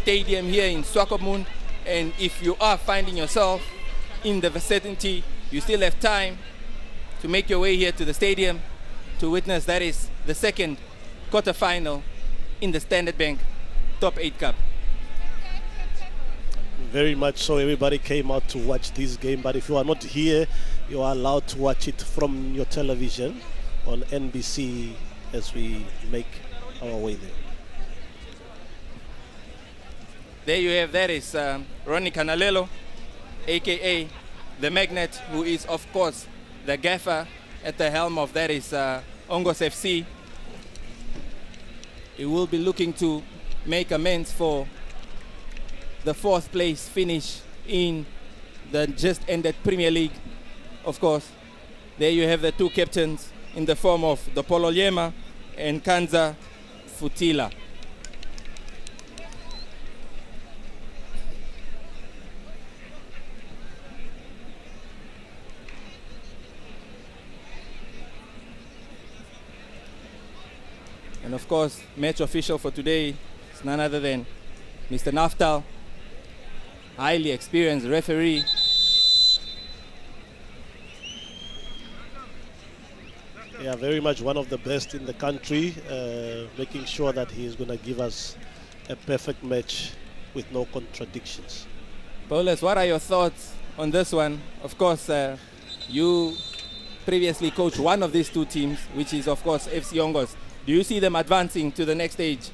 stadium here in Swakopmund. And if you are finding yourself in the vicinity, you still have time to make your way here to the stadium to witness that is the second quarterfinal in the Standard Bank Top 8 Cup. Very much so. Everybody came out to watch this game, but if you are not here, you are allowed to watch it from your television on NBC as we make our way there. There you have, that is Ronnie Canalelo, aka the Magnet, who is of course the gaffer at the helm of that is ONGOS FC. He will be looking to make amends for the 4th place finish in the just ended Premier League. Of course, there you have the two captains in the form of Dopolo Lyema and Kanza Futila. And of course, match official for today is none other than Mr. Naftal, highly experienced referee. Yeah, very much one of the best in the country, making sure that he is going to give us a perfect match with no contradictions. Paulus, what are your thoughts on this one? Of course, you previously coached one of these two teams, which is of course FC ONGOS. Do you see them advancing to the next stage?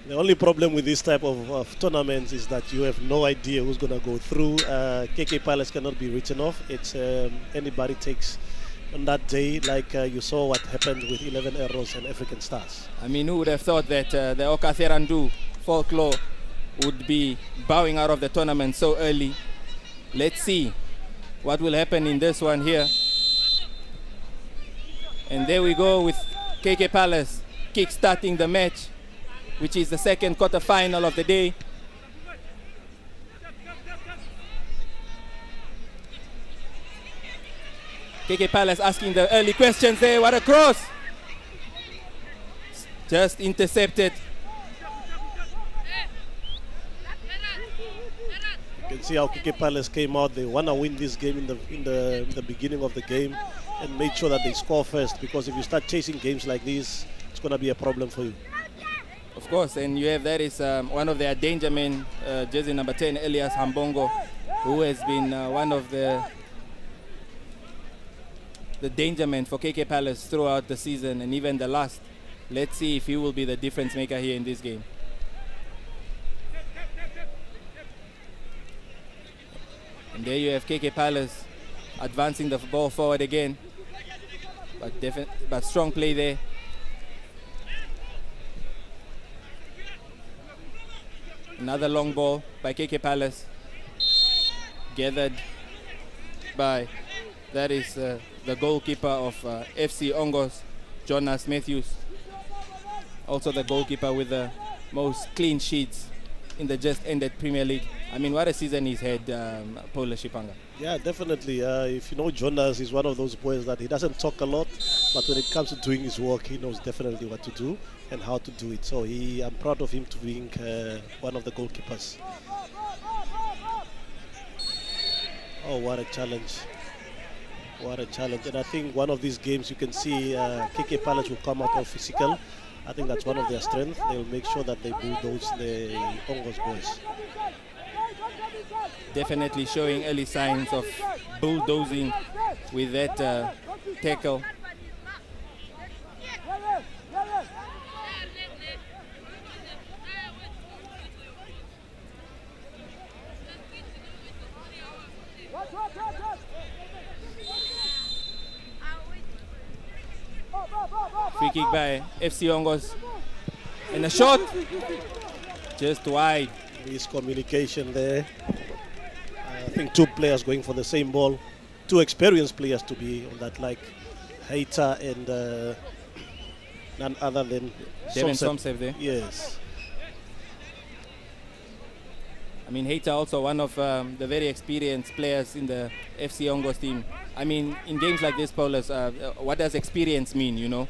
The only problem with this type of tournaments is that you have no idea who's going to go through. KK Palace cannot be written off. It's anybody takes on that day, like you saw what happened with 11 Arrows and African Stars. I mean, who would have thought that the Okatherandu folklore would be bowing out of the tournament so early? Let's see what will happen in this one here. And there we go with KK Palace kick-starting the match, which is the second quarter-final of the day. KK Palace asking the early questions there. What a cross! Just intercepted. You can see how KK Palace came out. They want to win this game in the beginning of the game and made sure that they score first, because if you start chasing games like this, it's going to be a problem for you. Of course, and you have that is one of their danger men, jersey number 10, Elias Hambongo, who has been one of the danger men for KK Palace throughout the season and even the last. Let's see if he will be the difference maker here in this game. And there you have KK Palace advancing the ball forward again, but strong play there. Another long ball by KK Palace, gathered by, that is the goalkeeper of FC ONGOS, Jonas Matthews. Also the goalkeeper with the most clean sheets in the just ended Premier League. I mean, what a season he's had, Paul Shipanga. Yeah, definitely. If you know Jonas, he's one of those boys that he doesn't talk a lot, but when it comes to doing his work, he knows definitely what to do and how to do it. So I'm proud of him to being one of the goalkeepers. Oh, what a challenge. What a challenge. And I think one of these games you can see KK Palace will come out all physical. I think that's one of their strengths. They'll make sure that they bulldoze the ONGOS boys. Definitely showing early signs of bulldozing with that tackle. Free kick by FC ONGOS. And a shot just wide. Miscommunication there. I think two players going for the same ball. Two experienced players to be on that, like Hater and none other than Devin Somsev there. Yes. I mean, Hater also one of the very experienced players in the FC ONGOS team. I mean, in games like this, Paulus, what does experience mean, you know?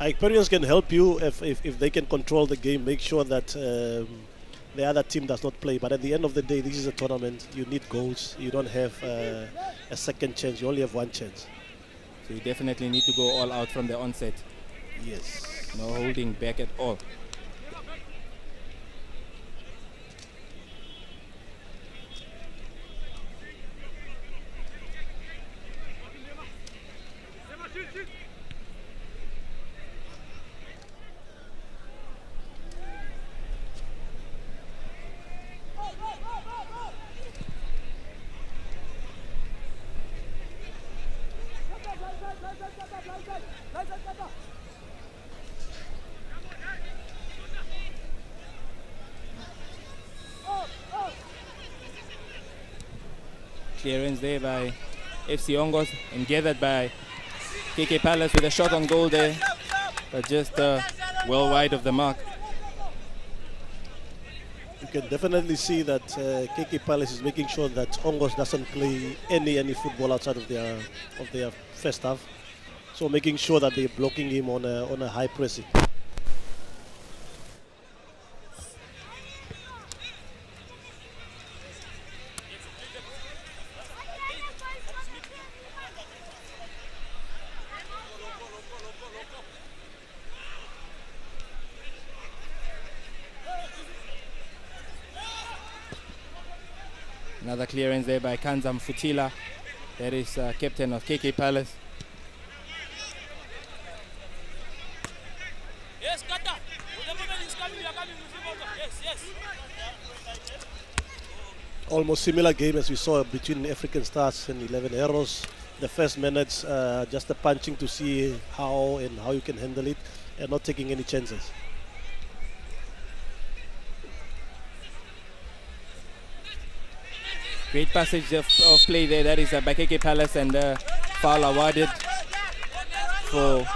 Experience can help you if they can control the game, make sure that the other team does not play. But at the end of the day, this is a tournament. You need goals. You don't have a second chance. You only have one chance. So you definitely need to go all out from the onset. Yes. No holding back at all. Clearance there by FC ONGOS and gathered by KK Palace with a shot on goal there, but just well wide of the mark. You can definitely see that KK Palace is making sure that ONGOS doesn't play any football outside of their first half. So making sure that they're blocking him on a high pressing. Another clearance there by Kanzam Futila. That is captain of KK Palace. Yes, Kata. The moment is coming, we are coming with him also. Yes. Almost similar game as we saw between African Stars and 11 Arrows. The first minutes, just the punching to see how you can handle it and not taking any chances. Great passage of play there. That is by KK Palace, and foul awarded for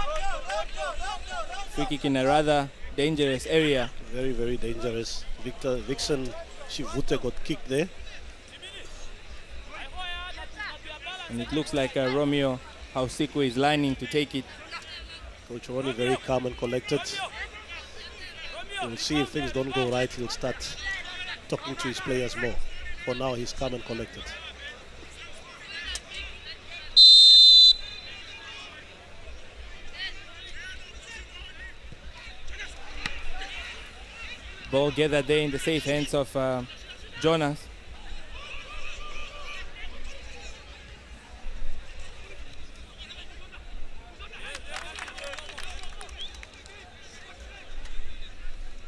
free kick in a rather dangerous area. Very, very dangerous. Vixen Shivute got kicked there. And it looks like Romeo Hausiku is lining to take it. Coach Ronnie very calm and collected. We'll see if things don't go right, he'll start talking to his players more. For now, he's calm and collected. Ball gathered there in the safe hands of Jonas.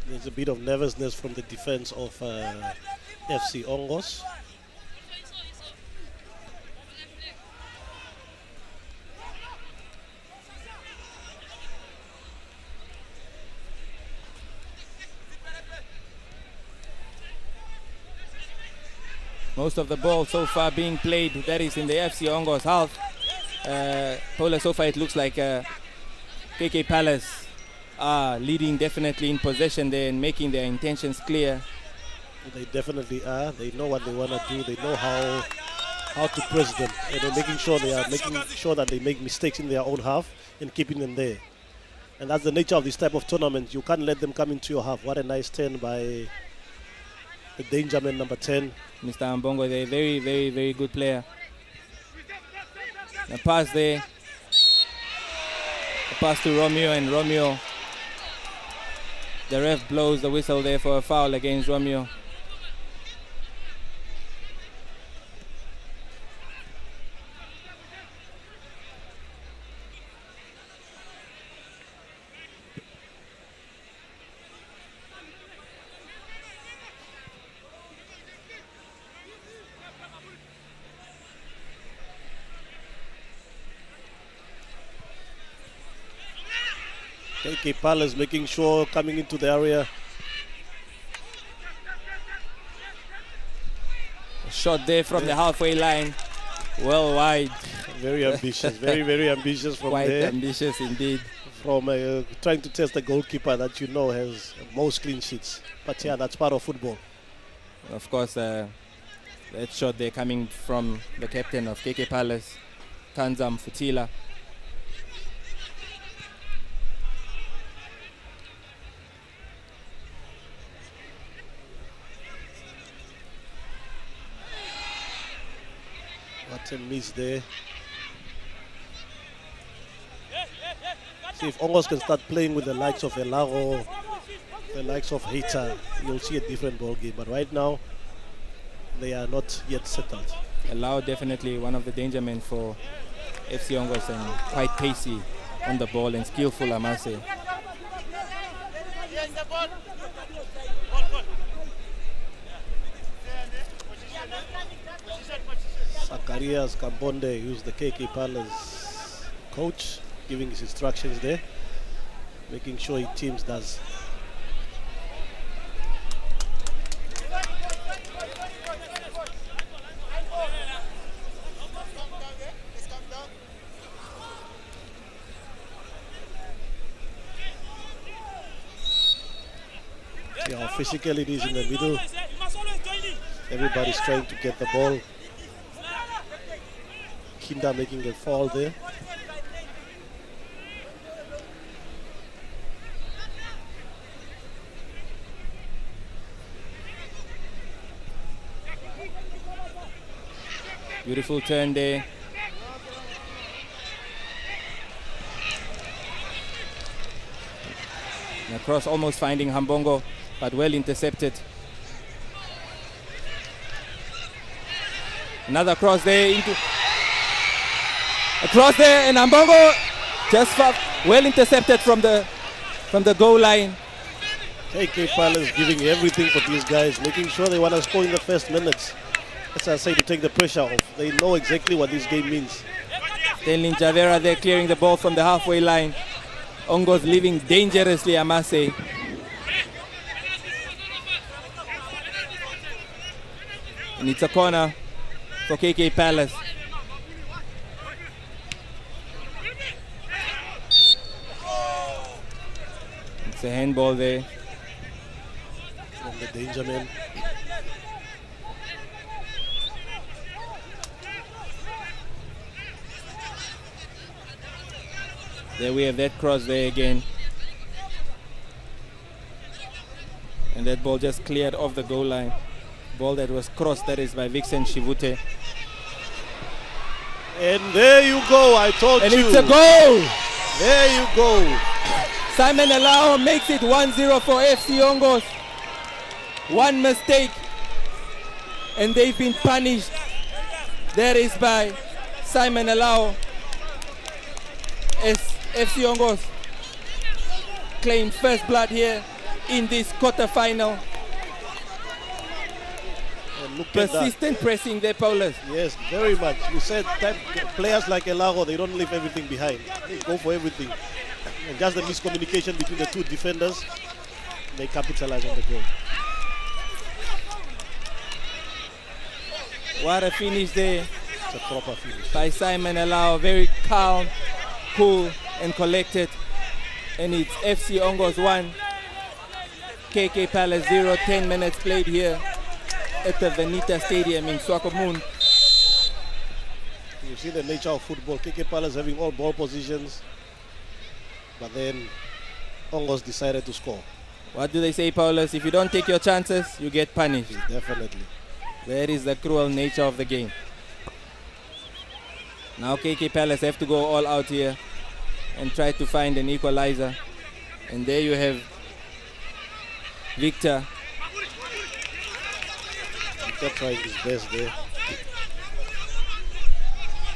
There's a bit of nervousness from the defense of FC ONGOS. Most of the ball so far being played, that is in the FC ONGOS half. Paula, so far it looks like KK Palace are leading definitely in possession there and making their intentions clear. They definitely are. They know what they want to do. They know how to press them, and they're making sure that they make mistakes in their own half and keeping them there. And that's the nature of this type of tournament. You can't let them come into your half. What a nice turn by the danger man number 10. Mr. Ambongo, they're a very, very, very good player. The pass there. The pass to Romeo, and Romeo, the ref blows the whistle there for a foul against Romeo. KK Palace making sure coming into the area. Shot there from the halfway line, well wide. Very ambitious, very, very ambitious from Quite there. ambitious indeed. From trying to test the goalkeeper that you know has most clean sheets. But yeah, that's part of football. Of course, that shot there coming from the captain of KK Palace, Kanzam Futila. What a miss there. See, if ONGOS can start playing with the likes of Elago, the likes of Hita, you'll see a different ball game. But right now, they are not yet settled. Allow definitely one of the danger men for FC ONGOS, and quite pacey on the ball and skillful, I must say. Zacharias Kambonde, who's the KK Palace coach, giving his instructions there, making sure his teams does. See how physical it is in the middle. Everybody's trying to get the ball. Kinda making a fall there. Beautiful turn there. And across, almost finding Hambongo, but well intercepted. Another cross there into across there, and Hambongo just well intercepted from the goal line. KK Palace giving everything for these guys, making sure they want to score in the first minutes. As I say, to take the pressure off. They know exactly what this game means. Stanley Javera there clearing the ball from the halfway line. ONGOS leaving dangerously, I must say. And it's a corner for KK Palace. It's a handball there. From the danger man. There we have that cross there again. And that ball just cleared off the goal line. Ball that was crossed, that is by Vixen Shivute. And there you go, I told and you. And it's a goal! There you go. Simon Alao makes it 1-0 for FC ONGOS. One mistake and they've been punished. That is by Simon Alao. As FC ONGOS claim first blood here in this quarter-final. Persistent pressing there, Paulus. Yes, very much. You said that players like Elago, they don't leave everything behind. They go for everything. And just the miscommunication between the two defenders, they capitalize on the goal. What a finish there. It's a proper finish. By Simon Alao, very calm, cool and collected. And it's FC ONGOS 1, KK Palace 0, 10 minutes played here at the Venita Stadium in Swakopmund. You see the nature of football. KK Palace having all ball positions, but then ONGOS decided to score. What do they say, Paulus? If you don't take your chances, you get punished. Definitely. That is the cruel nature of the game. Now KK Palace have to go all out here and try to find an equalizer. And there you have Victor. Victor trying his best there.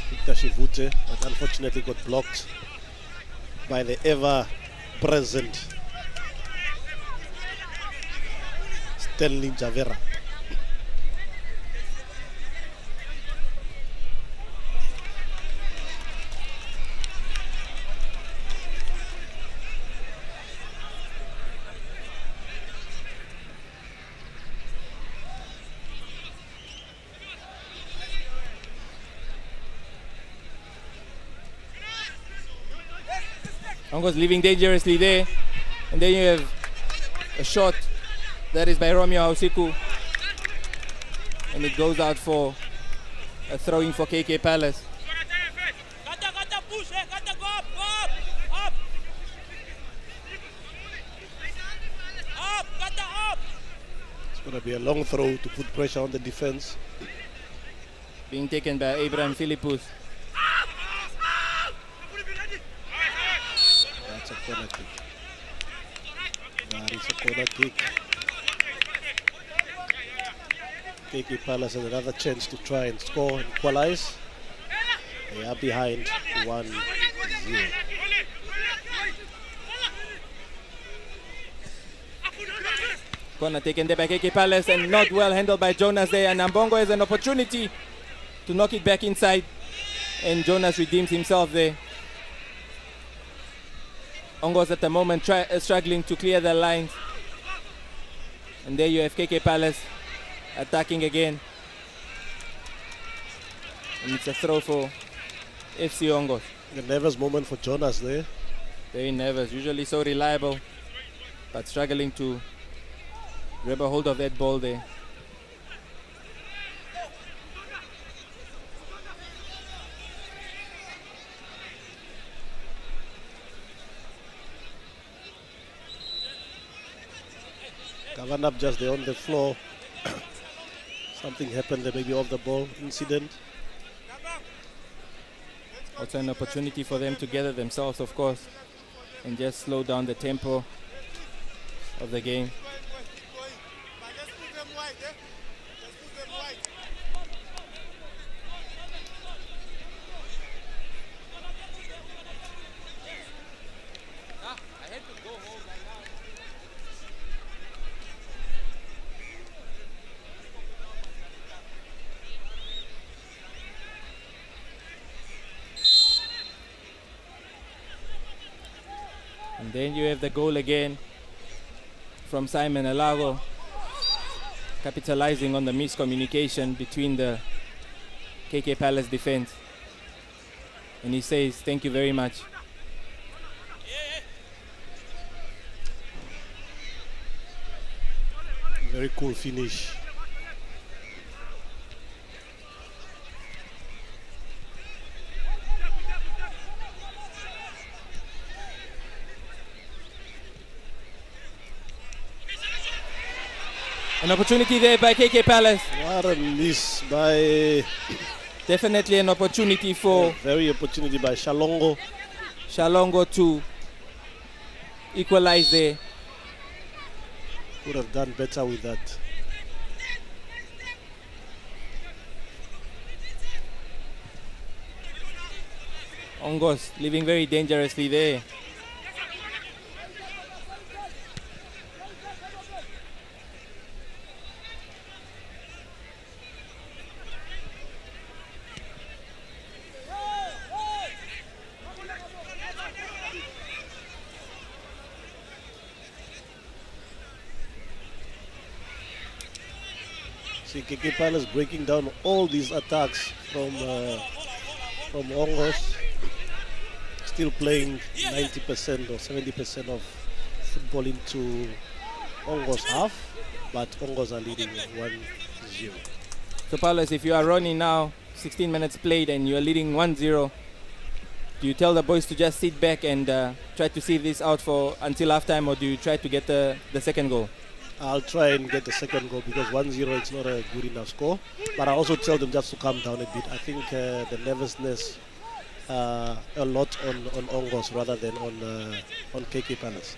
Victor Shivute, but unfortunately got blocked by the ever-present Stanley Javera. ONGOS leaving dangerously there. And then you have a shot that is by Romeo Hausiku. And it goes out for a throw-in for KK Palace. It's going to be a long throw to put pressure on the defense. being taken by Abraham Philippus. That's a corner kick. That is a corner kick. KK Palace has another chance to try and score and equalize. They are behind 1-0. Corner taken there by KK Palace and not well handled by Jonas there. And Ambongo has an opportunity to knock it back inside. And Jonas redeems himself there. ONGOS at the moment struggling to clear the lines. And there you have KK Palace attacking again. And it's a throw for FC ONGOS. A nervous moment for Jonas there. Very nervous, usually so reliable, but struggling to grab a hold of that ball there. Covered up just there on the floor. Something happened there, maybe off the ball incident. Also an opportunity for them to gather themselves, of course, and just slow down the tempo of the game. And then you have the goal again from Simon Alago, capitalizing on the miscommunication between the KK Palace defense. And he says, thank you very much. Very cool finish. An opportunity there by KK Palace. What a miss by... Definitely an opportunity for... Very opportunity by Shalongo. Shalongo to equalize there. Could have done better with that. ONGOS living very dangerously there. KK Palace breaking down all these attacks from ONGOS. Still playing 90% or 70% of football into ONGOS half, but ONGOS are leading 1-0. So Palace, if you are running now, 16 minutes played and you are leading 1-0, do you tell the boys to just sit back and try to see this out for until halftime, or do you try to get the second goal? I'll try and get the second goal because 1-0 is not a good enough score. But I also tell them just to calm down a bit. I think the nervousness a lot on ONGOS rather than on KK Palace.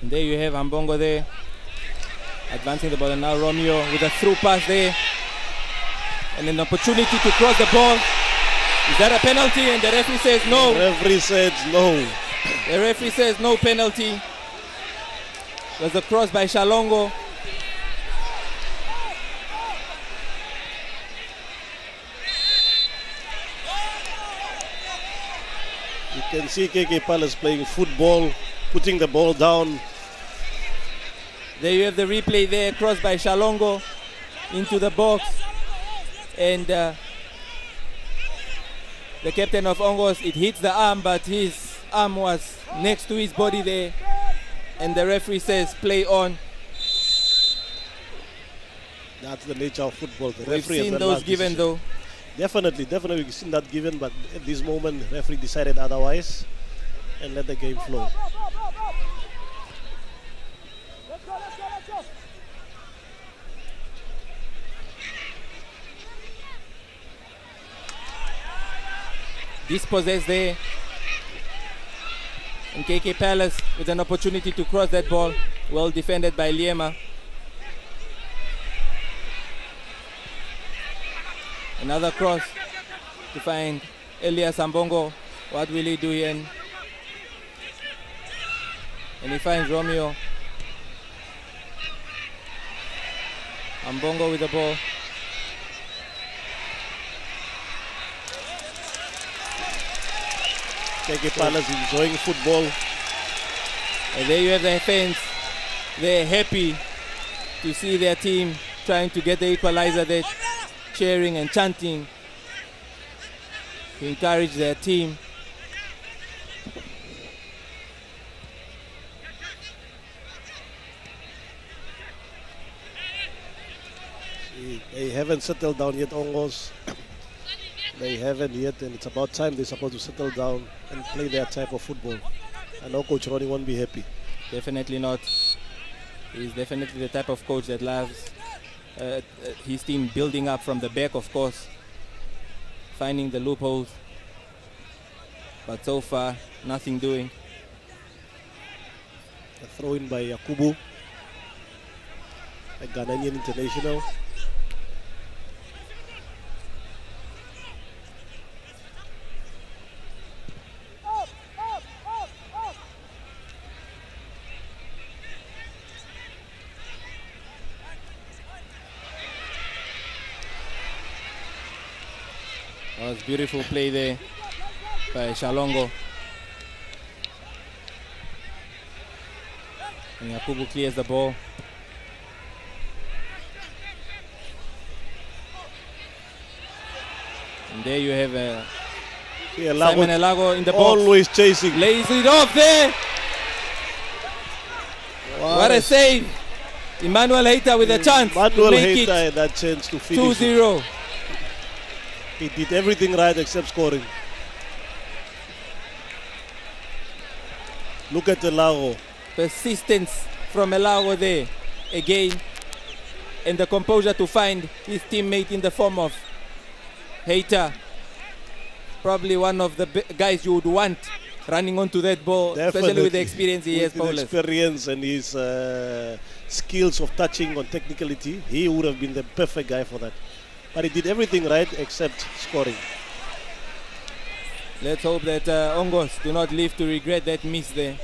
There you have Ambongo there, advancing the ball, and now Romeo with a through pass there, and an opportunity to cross the ball. Is that a penalty? And the referee says no. The referee says no. The referee says no penalty. It was a cross by Shalongo. You can see KK Palace playing football, putting the ball down. There you have the replay there, cross by Shalongo into the box. And the captain of ONGOS, it hits the arm, but he's arm was next to his body there, and the referee says play on. That's the nature of football. The We've referee has seen the those last given decision. though. Definitely we've seen that given, but at this moment, referee decided otherwise and let the game flow. Dispossessed there. And KK Palace with an opportunity to cross that ball. Well defended by Liema. Another cross to find Elias Ambongo. What will he do here? And he finds Romeo. Ambongo with the ball. KK Palace enjoying football. And there you have the fans. They're happy to see their team trying to get the equalizer. They're cheering and chanting to encourage their team. They haven't settled down yet, ONGOS. They haven't yet, and it's about time they're supposed to settle down and play their type of football. I know Coach Ronnie won't be happy. Definitely not. He's definitely the type of coach that loves his team building up from the back, of course, finding the loopholes. But so far, nothing doing. A throw in by Yakubu, a Ghanaian international. That was beautiful play there by Shalongo. And Yakubu clears the ball. And there you have Simon Elago in the box. Always chasing. Lays it off there. What a save. Emmanuel Heita with a chance to make it that chance to finish 2-0. He did everything right except scoring. Look at Elago. Persistence from Elago there again, and the composure to find his teammate in the form of Heita. Probably one of the guys you would want running onto that ball, especially with the experience he has. With his experience and his skills of touching on technicality, he would have been the perfect guy for that. But he did everything right except scoring. Let's hope that ONGOS do not live to regret that miss there.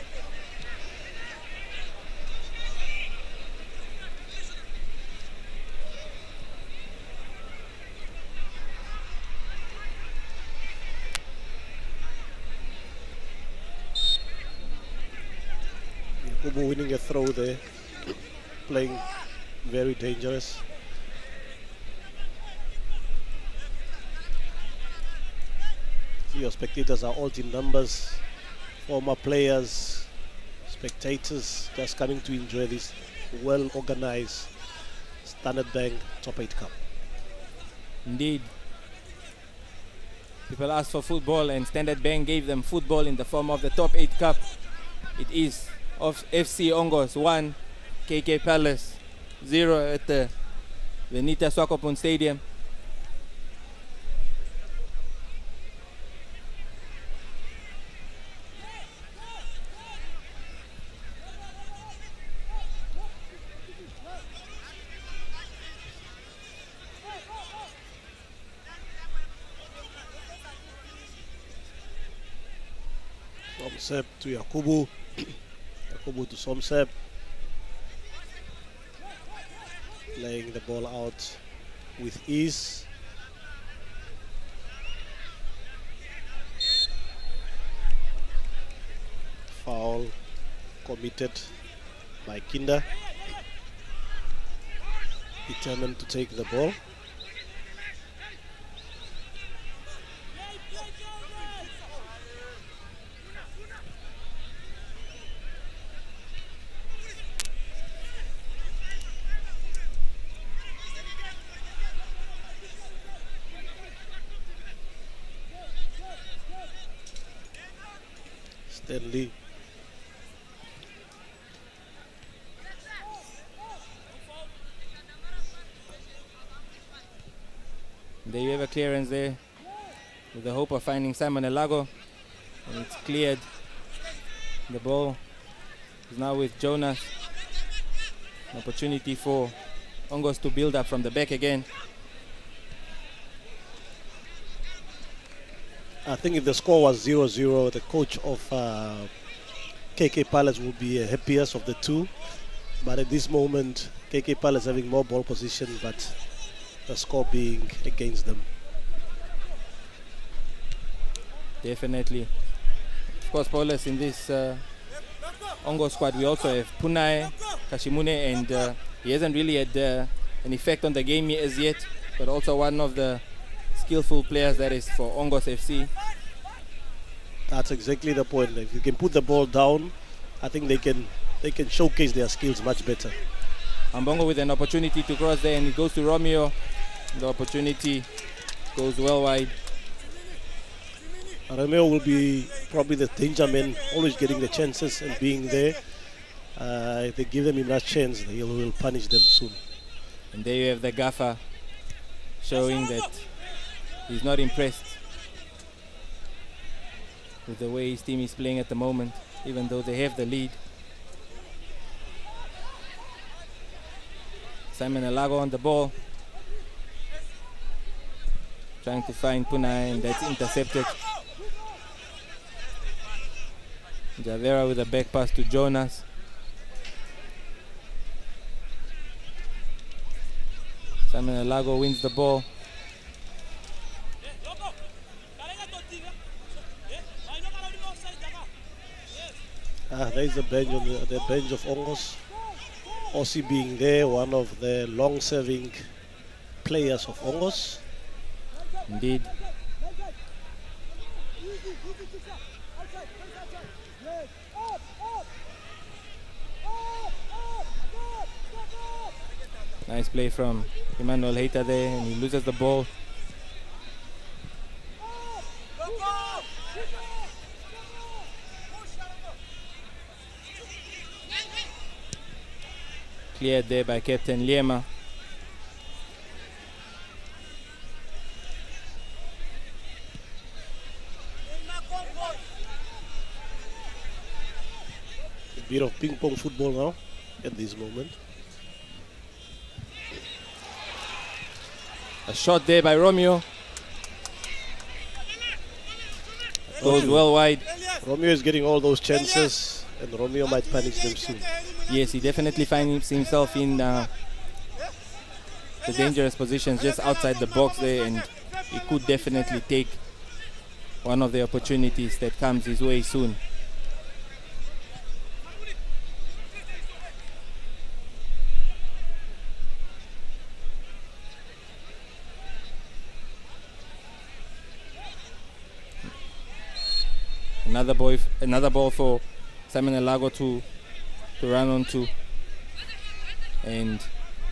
Yakubu winning a throw there, playing very dangerous. Your spectators are all in numbers, former players, spectators just coming to enjoy this well-organized Standard Bank Top 8 Cup. Indeed. People asked for football and Standard Bank gave them football in the form of the Top 8 Cup. It is of FC ONGOS 1, KK Palace 0 at the Venita Swakopmund Stadium. Somsep to Yakubu, Yakubu to Somsep, laying the ball out with ease. Foul committed by Kinda, determined to take the ball. Then Lee. There you have a clearance there with the hope of finding Simon Elago. And it's cleared. The ball is now with Jonas. An opportunity for ONGOS to build up from the back again. I think if the score was 0-0, the coach of KK Palace would be happiest of the two. But at this moment, KK Palace having more ball position, but the score being against them. Definitely. Of course, Paulus, in this ONGOS squad, we also have Punai, Kashimune, and he hasn't really had an effect on the game as yet, but also one of the skillful players that is for ONGOS FC. That's exactly the point. If you can put the ball down, I think they can showcase their skills much better. Ambongo with an opportunity to cross there, and it goes to Romeo. The opportunity goes well wide. Romeo will be probably the danger man, always getting the chances and being there. If they give him enough chance, he will punish them soon. And there you have the gaffer showing that he's not impressed with the way his team is playing at the moment, even though they have the lead. Simon Elago on the ball, trying to find Punai, and that's intercepted. Javera with a back pass to Jonas. Simon Elago wins the ball. There's the bench on the bench of ONGOS. Ossi being there, one of the long-serving players of ONGOS. Indeed. Nice play from Emmanuel Heita there, and he loses the ball. Cleared there by Captain Liema. A bit of ping-pong football now at this moment. A shot there by Romeo. Goes well wide. Romeo is getting all those chances, and Romeo might punish them soon. Yes, he definitely finds himself in the dangerous positions just outside the box there, and he could definitely take one of the opportunities that comes his way soon. Another ball for Simon Elago to run onto, and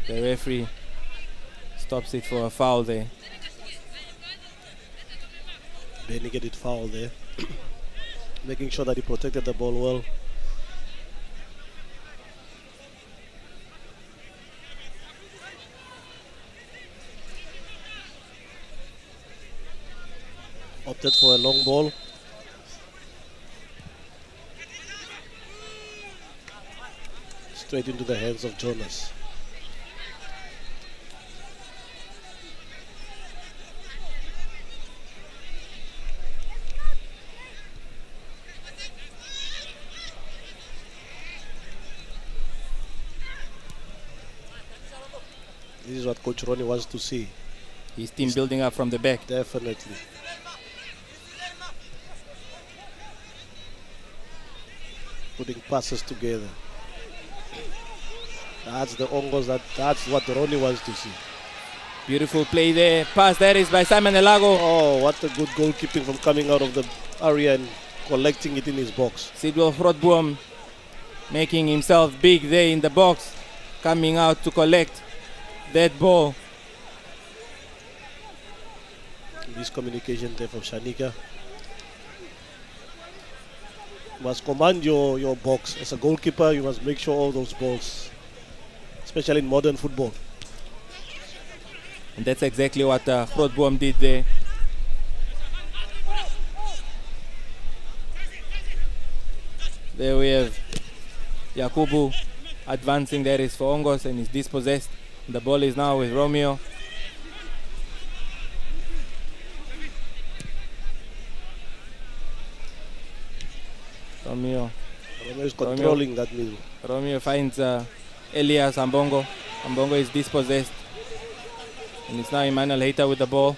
the referee stops it for a foul there. Benny get it foul there, making sure that he protected the ball well. Opted for a long ball. Straight into the hands of Jonas. This is what Coach Ronnie wants to see. His team building up from the back. Definitely. Putting passes together. That's the ONGOS, that's what Ronnie wants to see. Beautiful play there. Pass that is by Simon Elago. Oh, what a good goalkeeping from coming out of the area and collecting it in his box. Sidwell Grootboom making himself big there in the box, coming out to collect that ball. This communication there from Shanika. You must command your box. As a goalkeeper, you must make sure all those balls, especially in modern football. And that's exactly what Grootboom did there. There we have Yakubu advancing. There is for ONGOS and is dispossessed. The ball is now with Romeo. Romeo is controlling that middle. Romeo finds Elias Ambongo. Ambongo is dispossessed. And it's now Emmanuel Heita with the ball.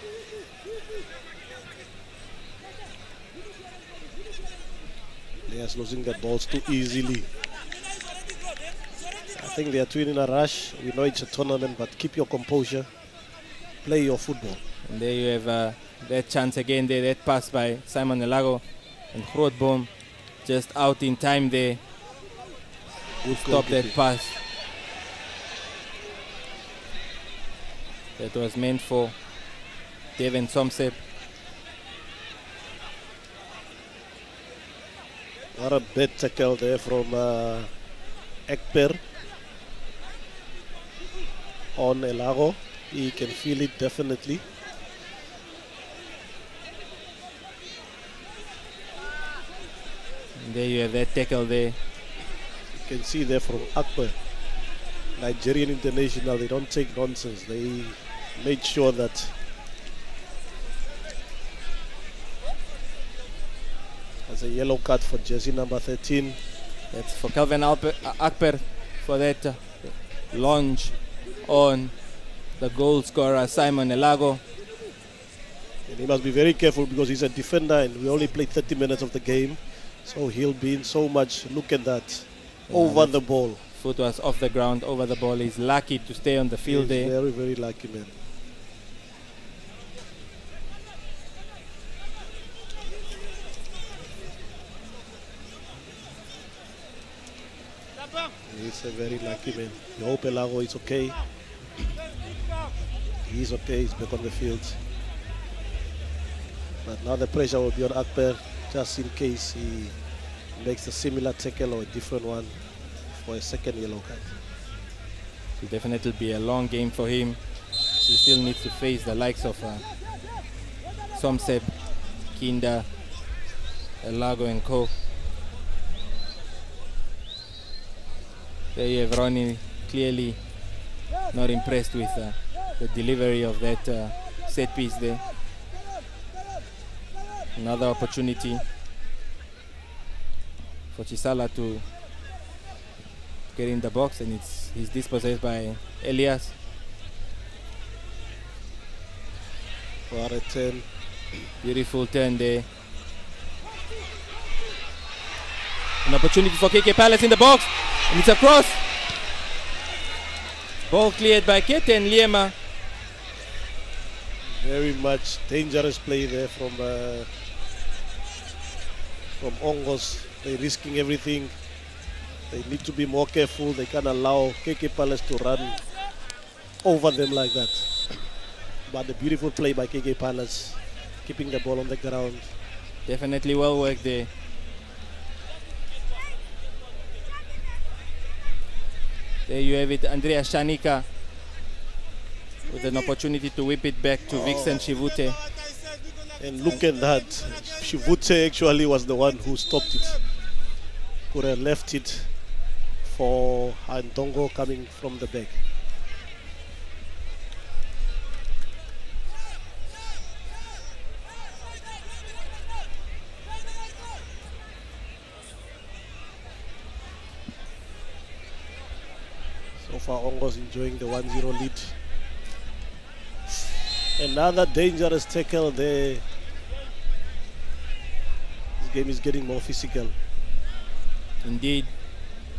Elias losing the balls too easily. I think they are too in a rush. We know it's a tournament, but keep your composure. Play your football. And there you have that chance again there, that pass by Simon Elago. And Grootboom just out in time there. Good Stop that goalkeeping. pass. That was meant for Devin Somsep. What a bad tackle there from Ekper on Elago. He can feel it definitely. And there you have that tackle there. You can see there from Akbar, Nigerian international, they don't take nonsense. They made sure that there's a yellow card for jersey number 13. That's for Calvin Akper for that launch on the goal scorer Simon Elago. And he must be very careful because he's a defender and we only played 30 minutes of the game. So he'll be in so much, look at that, over the ball. Foot was off the ground, over the ball. He's lucky to stay on the field He's there. very, very lucky, man. He's a very lucky man. We hope Elago is okay. He's okay, he's back on the field. But now the pressure will be on Akbar just in case he makes a similar tackle or a different one for a second yellow card. It will definitely be a long game for him. He still needs to face the likes of Somsep, Kinda, Elago and co. There you have Ronnie, clearly not impressed with the delivery of that set piece there. Another opportunity for Chisala to get in the box, and he's dispossessed by Elias. For a turn. Beautiful turn there. An opportunity for KK Palace in the box, and it's a cross. Ball cleared by Kete and Liema. Very much dangerous play there from ONGOS. They're risking everything. They need to be more careful. They can't allow KK Palace to run over them like that. But the beautiful play by KK Palace, keeping the ball on the ground. Definitely well worked there. There you have it, Andrea Shanika with an opportunity to whip it back to Vixen Shivute. And look at that. Shivute actually was the one who stopped it. Could have left it for Antongo coming from the back. So far, ONGOS enjoying the 1-0 lead. Another dangerous tackle there. This game is getting more physical. Indeed.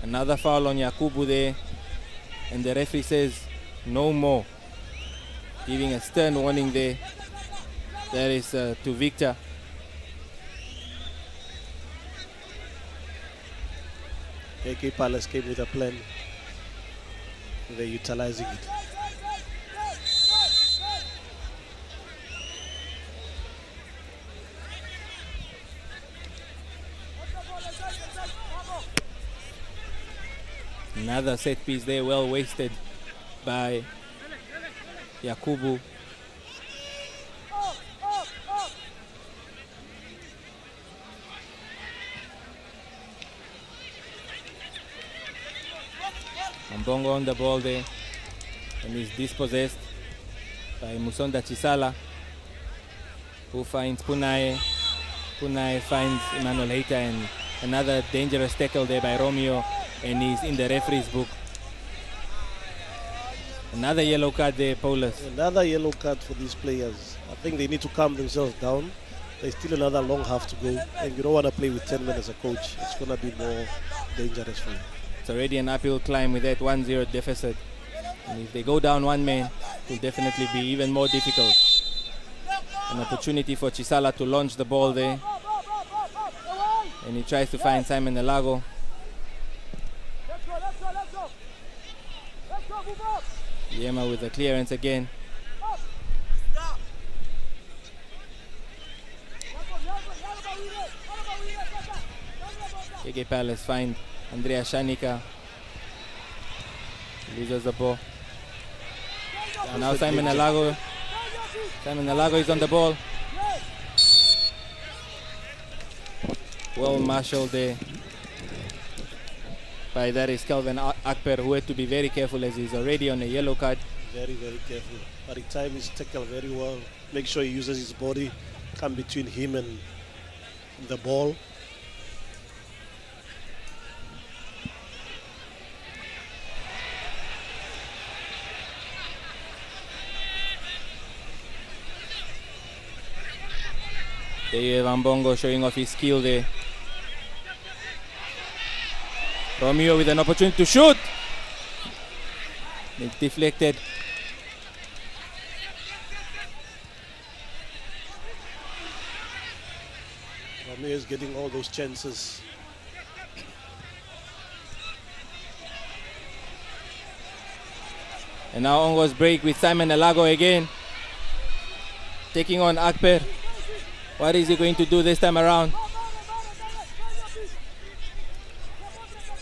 Another foul on Yakubu there. And the referee says no more. Giving a stern warning there. That is to Victor. KK Palace came with a plan. They're utilizing it. Another set piece there, well wasted by Yakubu. Mbongo on the ball there, and is dispossessed by Musonda Chisala, who finds Punae. Punae finds Emmanuel Heita, and another dangerous tackle there by Romeo, and he's in the referee's book. Another yellow card there, Paulus. Another yellow card for these players. I think they need to calm themselves down. There's still another long half to go, and you don't want to play with 10 men as a coach. It's going to be more dangerous for you. It's already an uphill climb with that 1-0 deficit. And if they go down one man, it will definitely be even more difficult. An opportunity for Chisala to launch the ball there. And he tries to find Simon Elago. Yema with the clearance again. KK Palace find Andrea Shanika. Loses the ball. And now Simon Elago. Simon Elago is on the ball. Well marshaled there by that is Kelvin Akper, who had to be very careful as he's already on a yellow card. Very, very careful. But he timed his tackle very well. Make sure he uses his body, come between him and the ball. There you have Ambongo showing off his skill there. Romeo with an opportunity to shoot. It's deflected. Romeo is getting all those chances. And now ONGOS break with Simon Elago again. Taking on Akper. What is he going to do this time around?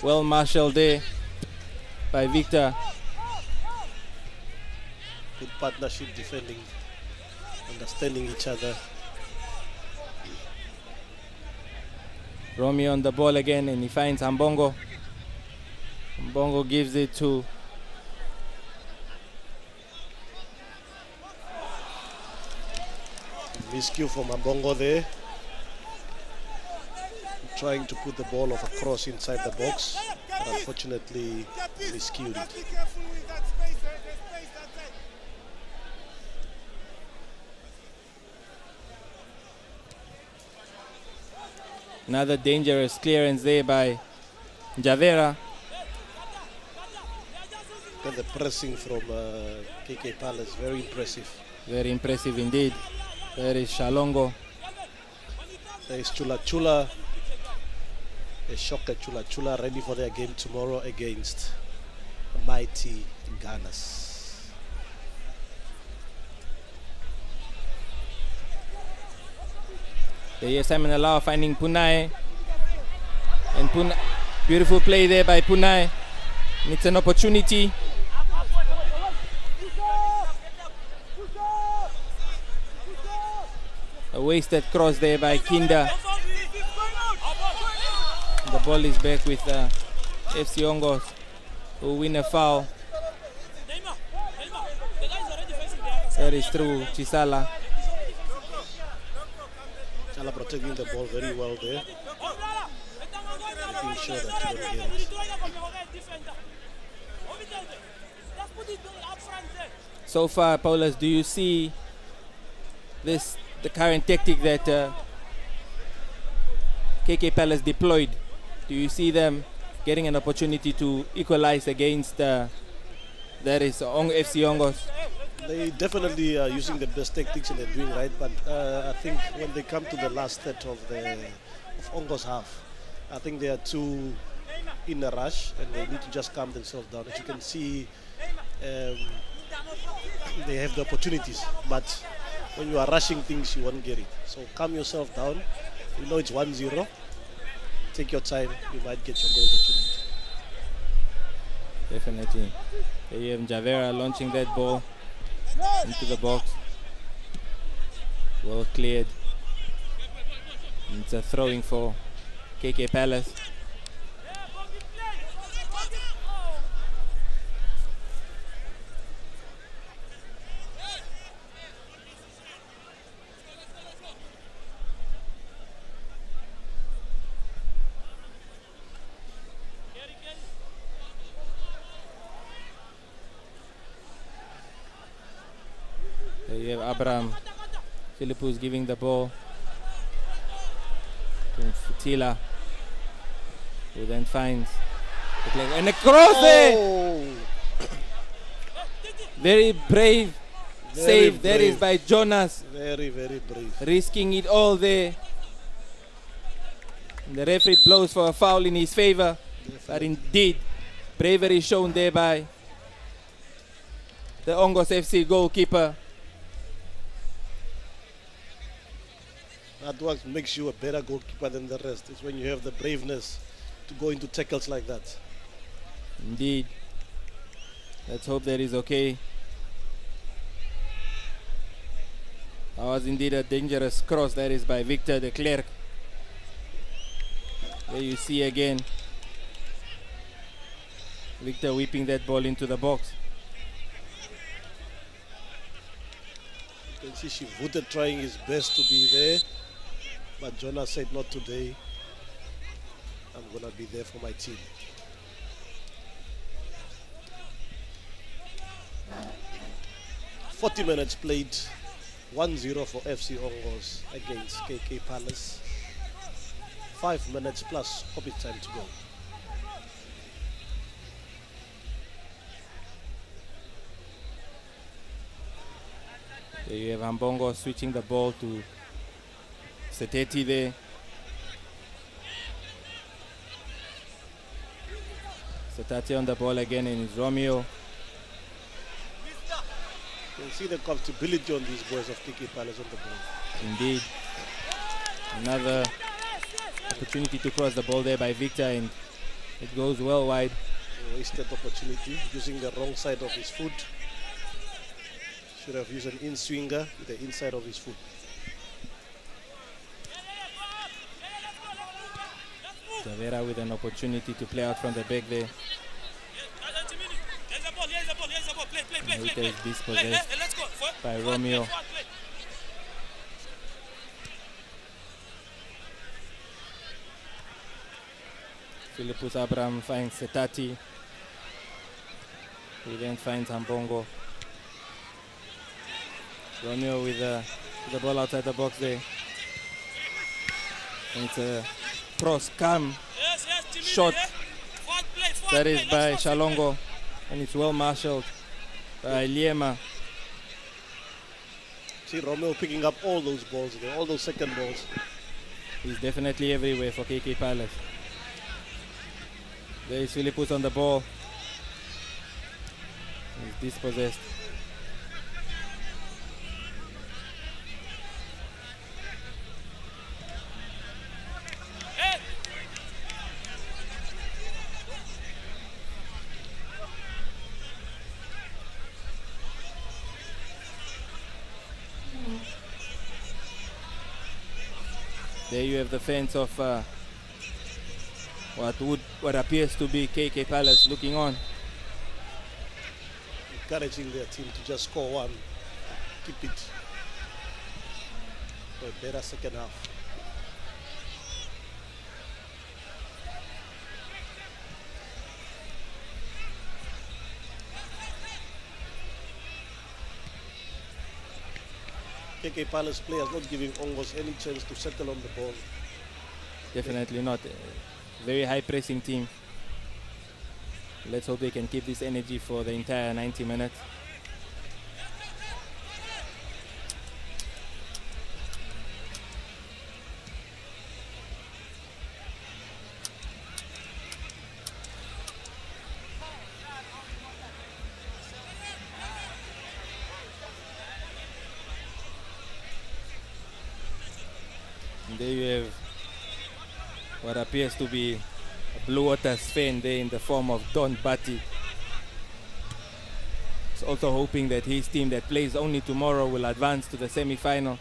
Well marshaled there by Victor. Good partnership defending, understanding each other. Romeo on the ball again, and he finds Ambongo. Ambongo gives it to miscue from Ambongo there. Trying to put the ball off a cross inside the box, but unfortunately miscued it. another dangerous clearance there by Javera. And the pressing from KK Palace, very impressive. Very impressive indeed. There is Shalongo. There is Chula Chula. A shocker Chula Chula, ready for their game tomorrow against the mighty Gunners. There is Simon Alao finding Punae. And beautiful play there by Punae. And it's an opportunity. A wasted cross there by Kinda. The ball is back with FC ONGOS, who win a foul. That is through Chisala. Chisala protecting the ball very well there. Making sure that you don't get it. So far, Paulus, do you see the current tactic that KK Palace deployed? Do you see them getting an opportunity to equalize against that is FC ONGOS? They definitely are using the best tactics and they're doing right, but I think when they come to the last third of ONGOS half, I think they are too in a rush and they need to just calm themselves down. As you can see, they have the opportunities, but when you are rushing things, you won't get it. So calm yourself down. You know it's 1-0. Take your time, you might get your goal opportunity. Definitely. There you have Javera launching that ball into the box. Well cleared. It's a throwing for KK Palace. There you have Abraham Philippus giving the ball to Futila, who then finds the play. And a cross there! Very brave save. That is by Jonas. Very, very brave. Risking it all there. And the referee blows for a foul in his favor. But indeed, bravery shown there by the ONGOS FC goalkeeper. That what makes you a better goalkeeper than the rest. It's when you have the braveness to go into tackles like that. Indeed. Let's hope that is okay. That was indeed a dangerous cross. That is by Victor de Klerk. There you see again Victor whipping that ball into the box. You can see Shivuta trying his best to be there, but Jonas said not today. I'm going to be there for my team. "40 minutes played, 1-0 for FC ONGOS against KK Palace. 5 minutes plus stoppage time to go. There you have Ambongo switching the ball to Seteti there. Setati on the ball again, and it's Romeo. You can see the comfortability on these boys of KK Palace on the ball. Indeed. Another opportunity to cross the ball there by Victor, and it goes well wide. A wasted opportunity, using the wrong side of his foot. Should have used an in-swinger with the inside of his foot. Javera with an opportunity to play out from the back there. And Victor is dispossessed by Romeo. Philippus Abraham finds Setati. He then finds Ambongo. Romeo with the ball outside the box there. And it's a cross cam shot. That is by Shalongo. And it's well marshaled by Liema. See Romeo picking up all those balls again, all those second balls. He's definitely everywhere for KK Palace. There is Philippus on the ball. He's dispossessed. There you have the fence of what appears to be KK Palace looking on. Encouraging their team to just score one, keep it for a better second half. KK Palace players not giving ONGOS any chance to settle on the ball. Definitely not. Very high pressing team. Let's hope they can keep this energy for the entire 90 minutes. And there you have what appears to be a Blue Waters fan there in the form of Don Batty. He's also hoping that his team that plays only tomorrow will advance to the semi-final.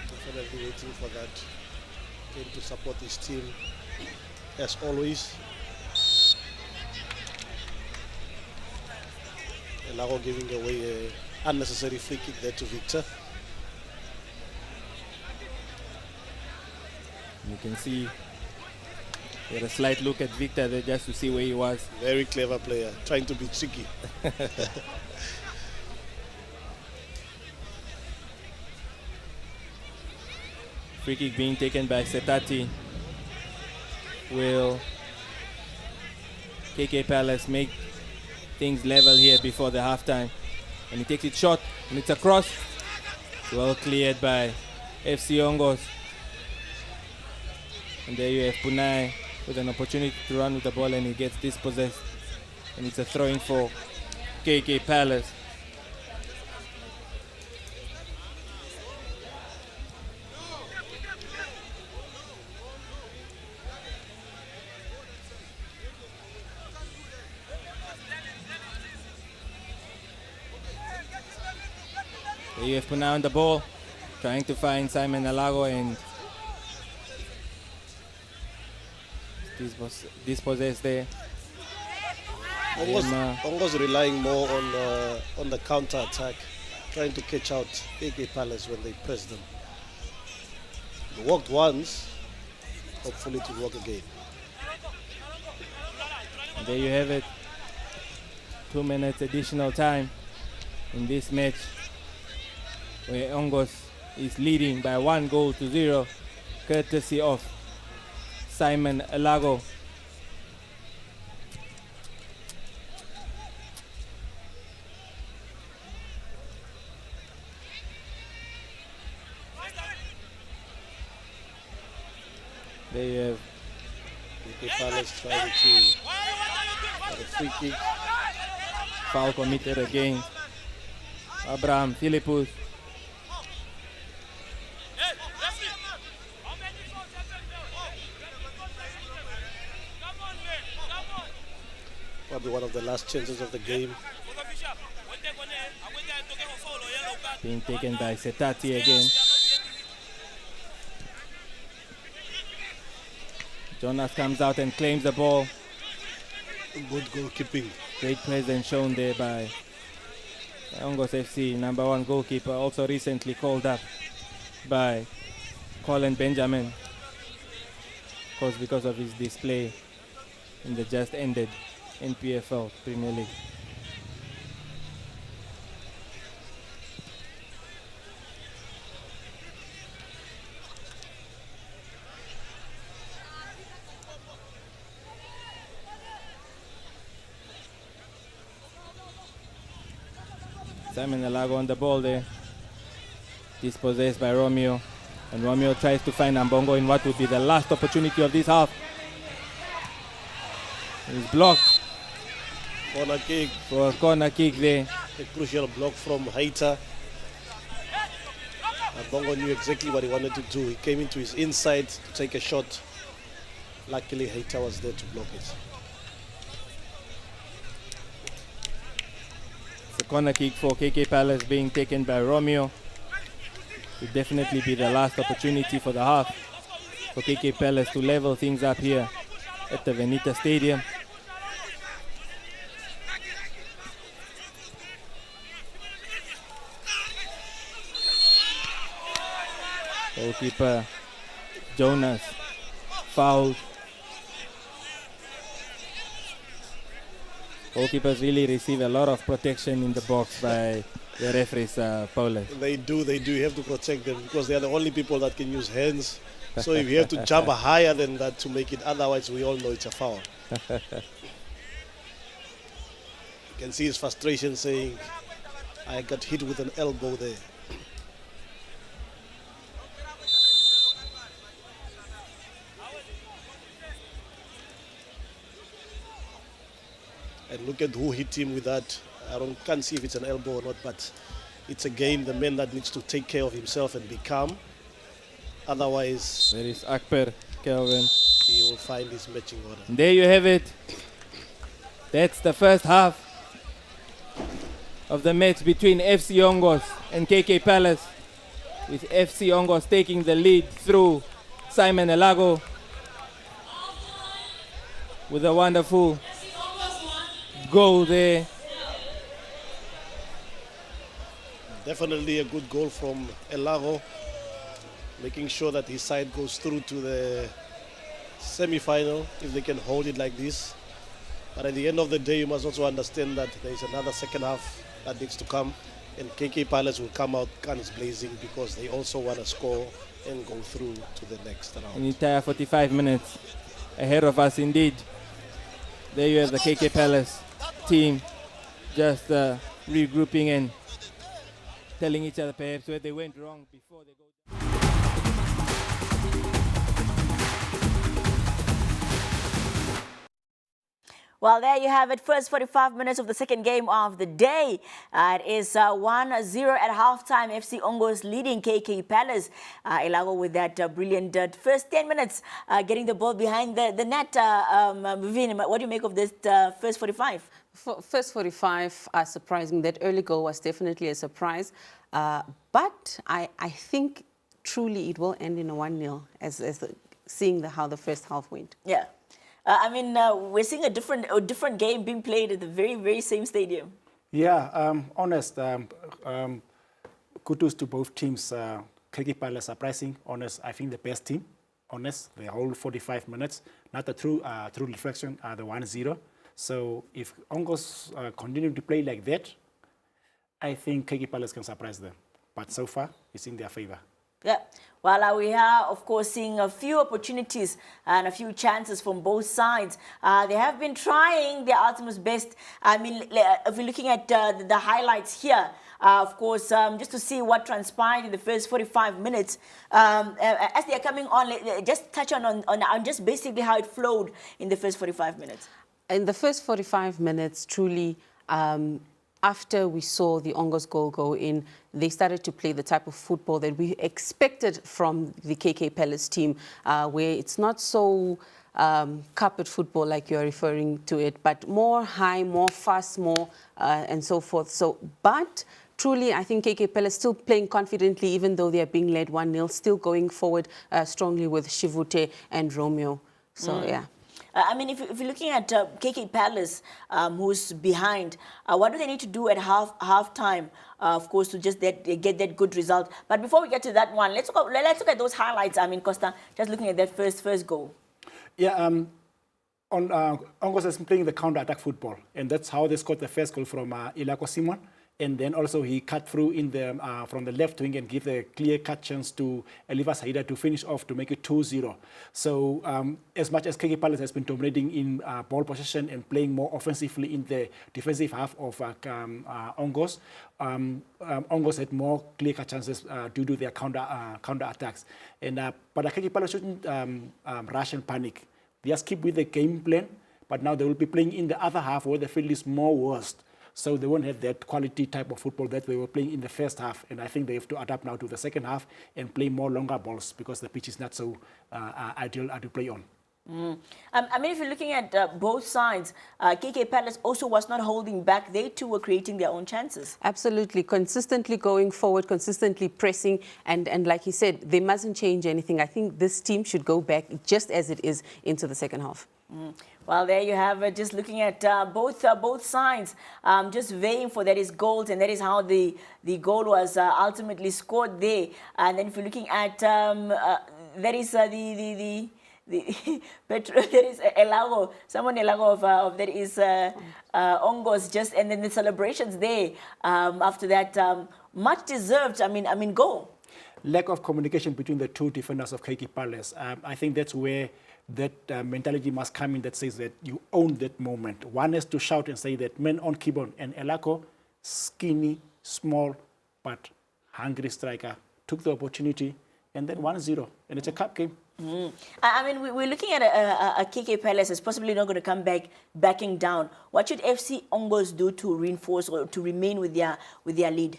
Definitely waiting for that game to support his team, as always. Lago giving away an unnecessary free kick there to Victor. You can see he had a slight look at Victor there just to see where he was. Very clever player, trying to be tricky. Free kick being taken by Setati. Will KK Palace make things level here before the halftime? And he takes it short, and it's a cross. Well cleared by FC ONGOS. And there you have Punai with an opportunity to run with the ball, and he gets dispossessed. And it's a throw-in for KK Palace. There you have Punai on the ball, trying to find Simon Alago, and dispossessed there. ONGOS relying more on the counter attack, trying to catch out KK Palace when they press them. It worked once, hopefully it will work again. And there you have it. 2 minutes additional time in this match, where ONGOS is leading by 1-0, courtesy of Simon Alago. There you have KK Palace trying to have a free kick. foul committed again. Abraham Philippus. Probably one of the last chances of the game. Being taken by Setati again. Jonas comes out and claims the ball. Good goalkeeping. Great presence shown there by ONGOS FC, number 1 goalkeeper, also recently called up by Colin Benjamin. Of course, because of his display in the just ended NPFL Premier League. Simon Alago on the ball there. Dispossessed by Romeo. And Romeo tries to find Ambongo in what would be the last opportunity of this half. He's blocked Corner kick. for a corner kick there. A crucial block from Haita. And Bongo knew exactly what he wanted to do. He came into his inside to take a shot. Luckily, Haita was there to block it. The corner kick for KK Palace being taken by Romeo. Will definitely be the last opportunity for the half for KK Palace to level things up here at the Venita Stadium. Goalkeeper Jonas fouled. Goalkeepers really receive a lot of protection in the box by the referees, Paulus. They do. You have to protect them because they are the only people that can use hands. So if you have to jump higher than that to make it, otherwise we all know it's a foul. You can see his frustration saying, I got hit with an elbow there. And look at who hit him with that. Can't see if it's an elbow or not, but it's again the man that needs to take care of himself and be calm. Otherwise, There is Akper, Kelvin. he will find his matching order. There you have it. That's the first half of the match between FC ONGOS and KK Palace, with FC ONGOS taking the lead through Simon Elago with a wonderful goal there. Definitely a good goal from Elago, making sure that his side goes through to the semi-final if they can hold it like this. But at the end of the day, you must also understand that there is another second half that needs to come, and KK Palace will come out guns blazing because they also want to score and go through to the next round. An entire 45 minutes ahead of us indeed. There you have the KK Palace team just regrouping and telling each other perhaps where they went wrong before they go. Well, there you have it. First 45 minutes of the second game of the day. It is 1-0 at halftime. FC ONGOS leading KK Palace. Elago with that brilliant first 10 minutes getting the ball behind the net. Vin, what do you make of this first 45? First 45 are surprising. That early goal was definitely a surprise. But I think truly it will end in a 1-0 as seeing how the first half went. Yeah. We're seeing a different game being played at the very, very same stadium. Yeah, honest. Kudos to both teams. KK Palace surprising. Honest, I think the best team. Honest, the whole 45 minutes. Not a true reflection. The 1-0. So if ONGOS continue to play like that, I think KK Palace can surprise them. But so far, it's in their favor. Yeah, well, we are, of course, seeing a few opportunities and a few chances from both sides. They have been trying their utmost best. I mean, if we're looking at the highlights here, of course, just to see what transpired in the first 45 minutes. As they are coming on, just touch on just basically how it flowed in the first 45 minutes. In the first 45 minutes, truly, after we saw the ONGOS goal go in, they started to play the type of football that we expected from the KK Palace team, where it's not so carpet football like you're referring to it, but more high, more fast, more and so forth. But truly, I think KK Palace still playing confidently, even though they are being led 1-0, still going forward strongly with Shivute and Romeo. So, yeah. If you're looking at KK Palace, who's behind, what do they need to do at halftime, of course, to just get that good result? But before we get to that one, let's look at those highlights. Costa, just looking at that first goal. Yeah, ONGOS has been playing the counter-attack football, and that's how they scored the first goal from Ilako Simon. And then also he cut through in the from the left wing and give a clear-cut chance to Eliva Saida to finish off to make it 2-0. So as much as KK Palace has been dominating in ball possession and playing more offensively in the defensive half of ONGOS, ONGOS had more clear-cut chances due to their counter attacks. And but KK Palace shouldn't rush and panic. They just keep with the game plan, but now they will be playing in the other half where the field is more worst. So they won't have that quality type of football that they were playing in the first half. And I think they have to adapt now to the second half and play more longer balls because the pitch is not so ideal to play on. If you're looking at both sides, KK Palace also was not holding back. They too were creating their own chances. Absolutely. Consistently going forward, consistently pressing. And like he said, they mustn't change anything. I think this team should go back just as it is into the second half. Well, there you have it. Just looking at both sides, just weighing for that is goals, and that is how the goal was ultimately scored there. And then if you're looking at that is the Petro, there is Elago, someone Elago of that is ONGOS, just, and then the celebrations there after that, much deserved. Goal. Lack of communication between the two defenders of KK Palace. I think that's where that mentality must come in that says that you own that moment. One has to shout and say that men on Kibon and Elako, skinny, small, but hungry striker, took the opportunity and then 1-0. And it's a cup game. We're looking at a KK Palace that's possibly not going to come backing down. What should FC ONGOS do to reinforce or to remain with their lead?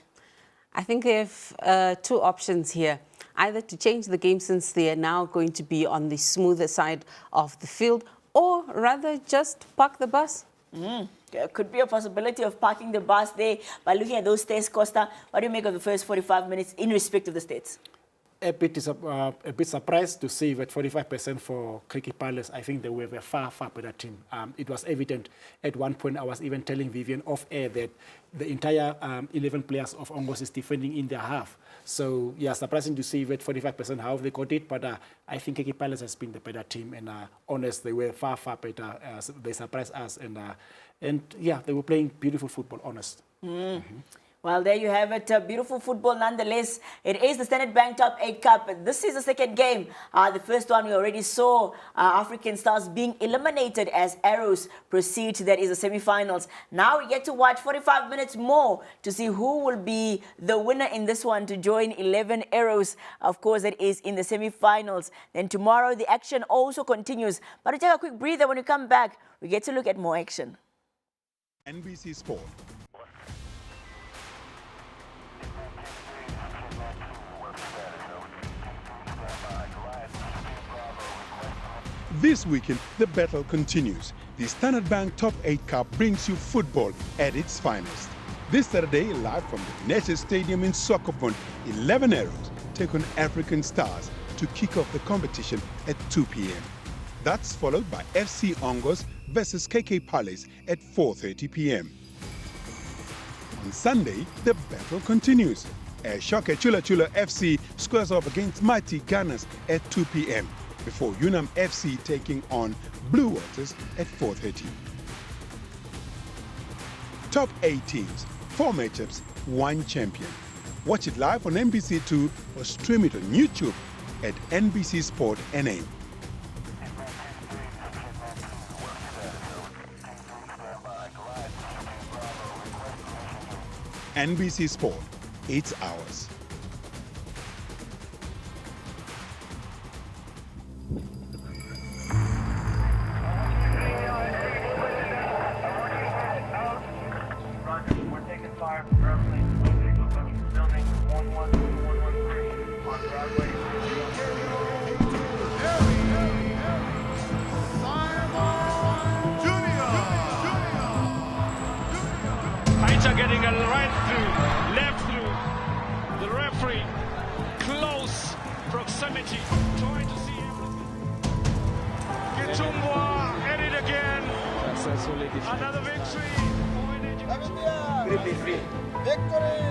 I think they have two options here. Either to change the game since they are now going to be on the smoother side of the field, or rather just park the bus There could be a possibility of parking the bus there by looking at those stats, Costa. What do you make of the first 45 minutes in respect of the stats? A bit surprised to see that 45% for Cricket Palace. I think they were a far, far better team. It was evident at one point. I was even telling Vivian off air that the entire 11 players of ONGOS is defending in their half. So, yeah, surprising to see that 45% how they got it. But I think Cricket Palace has been the better team. And honest, they were far, far better. They surprised us. And yeah, they were playing beautiful football, honest. Well, there you have it. Beautiful football nonetheless. It is the Standard Bank Top 8 Cup. This is the second game. The first one we already saw African Stars being eliminated as Arrows proceed to that is the semi-finals. Now we get to watch 45 minutes more to see who will be the winner in this one to join 11 Arrows. Of course, that is in the semi-finals. Then tomorrow the action also continues. But we take a quick breather. When we come back, we get to look at more action. NBC Sport. This weekend, the battle continues. The Standard Bank Top 8 Cup brings you football at its finest. This Saturday, live from the United Stadium in Swakopmund, 11 Arrows take on African Stars to kick off the competition at 2 p.m. That's followed by FC ONGOS versus KK Palace at 4:30 p.m. On Sunday, the battle continues. Shoke Chula Chula FC squares off against Mighty Gunners at 2 p.m. before Unam FC taking on Blue Waters at 4:30. Top 8 teams, 4 matchups, 1 champion. Watch it live on NBC2 or stream it on YouTube at NBC Sport NA. NBC Sport, it's ours. Aita getting a right through, left through. The referee, close proximity, trying to see everything. Gitumbwa, at it again. Another victory. Victory!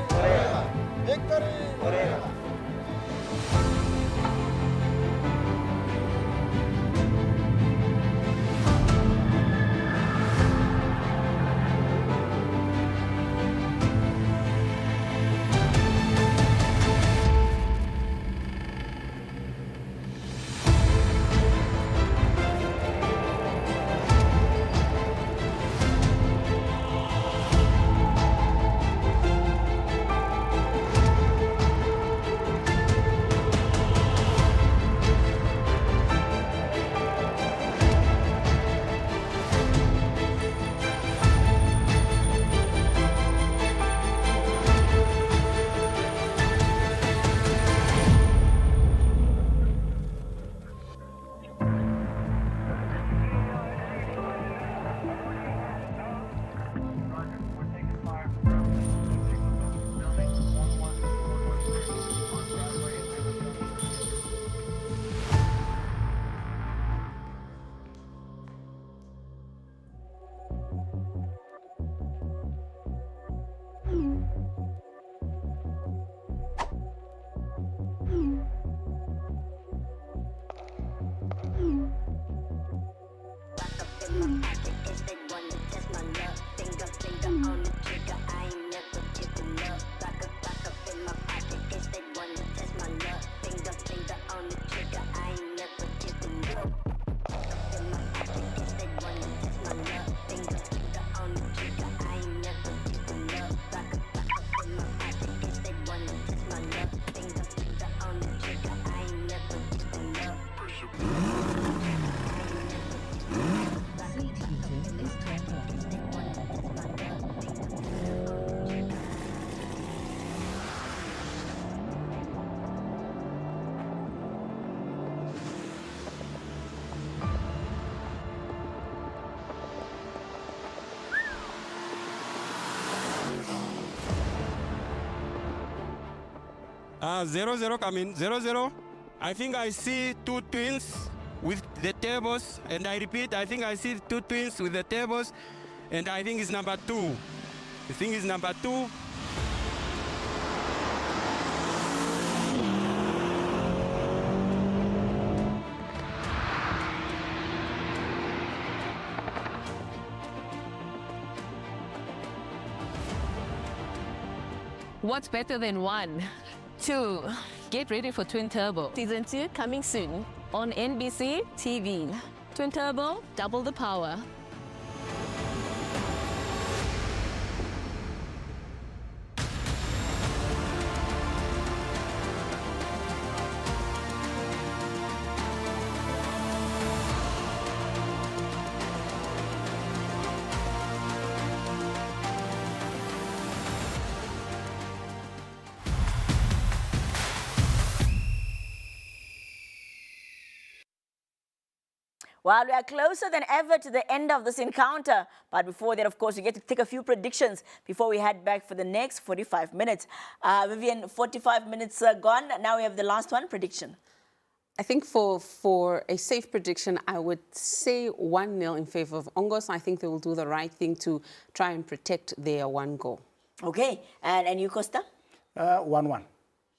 0-0 coming, 0-0. I think I see two twins with the tables, and I repeat, I think I see two twins with the tables, and I think it's number 2. I think it's number 2. What's better than 1? 2. Get ready for Twin Turbo. Season 2 coming soon on NBC TV. Twin Turbo, double the power. Well, we are closer than ever to the end of this encounter. But before that, of course, we get to take a few predictions before we head back for the next 45 minutes. Vivian, 45 minutes gone. Now we have the last one, prediction. I think for a safe prediction, I would say 1-0 in favor of ONGOS. I think they will do the right thing to try and protect their 1 goal. Okay. And you, Costa? 1-1.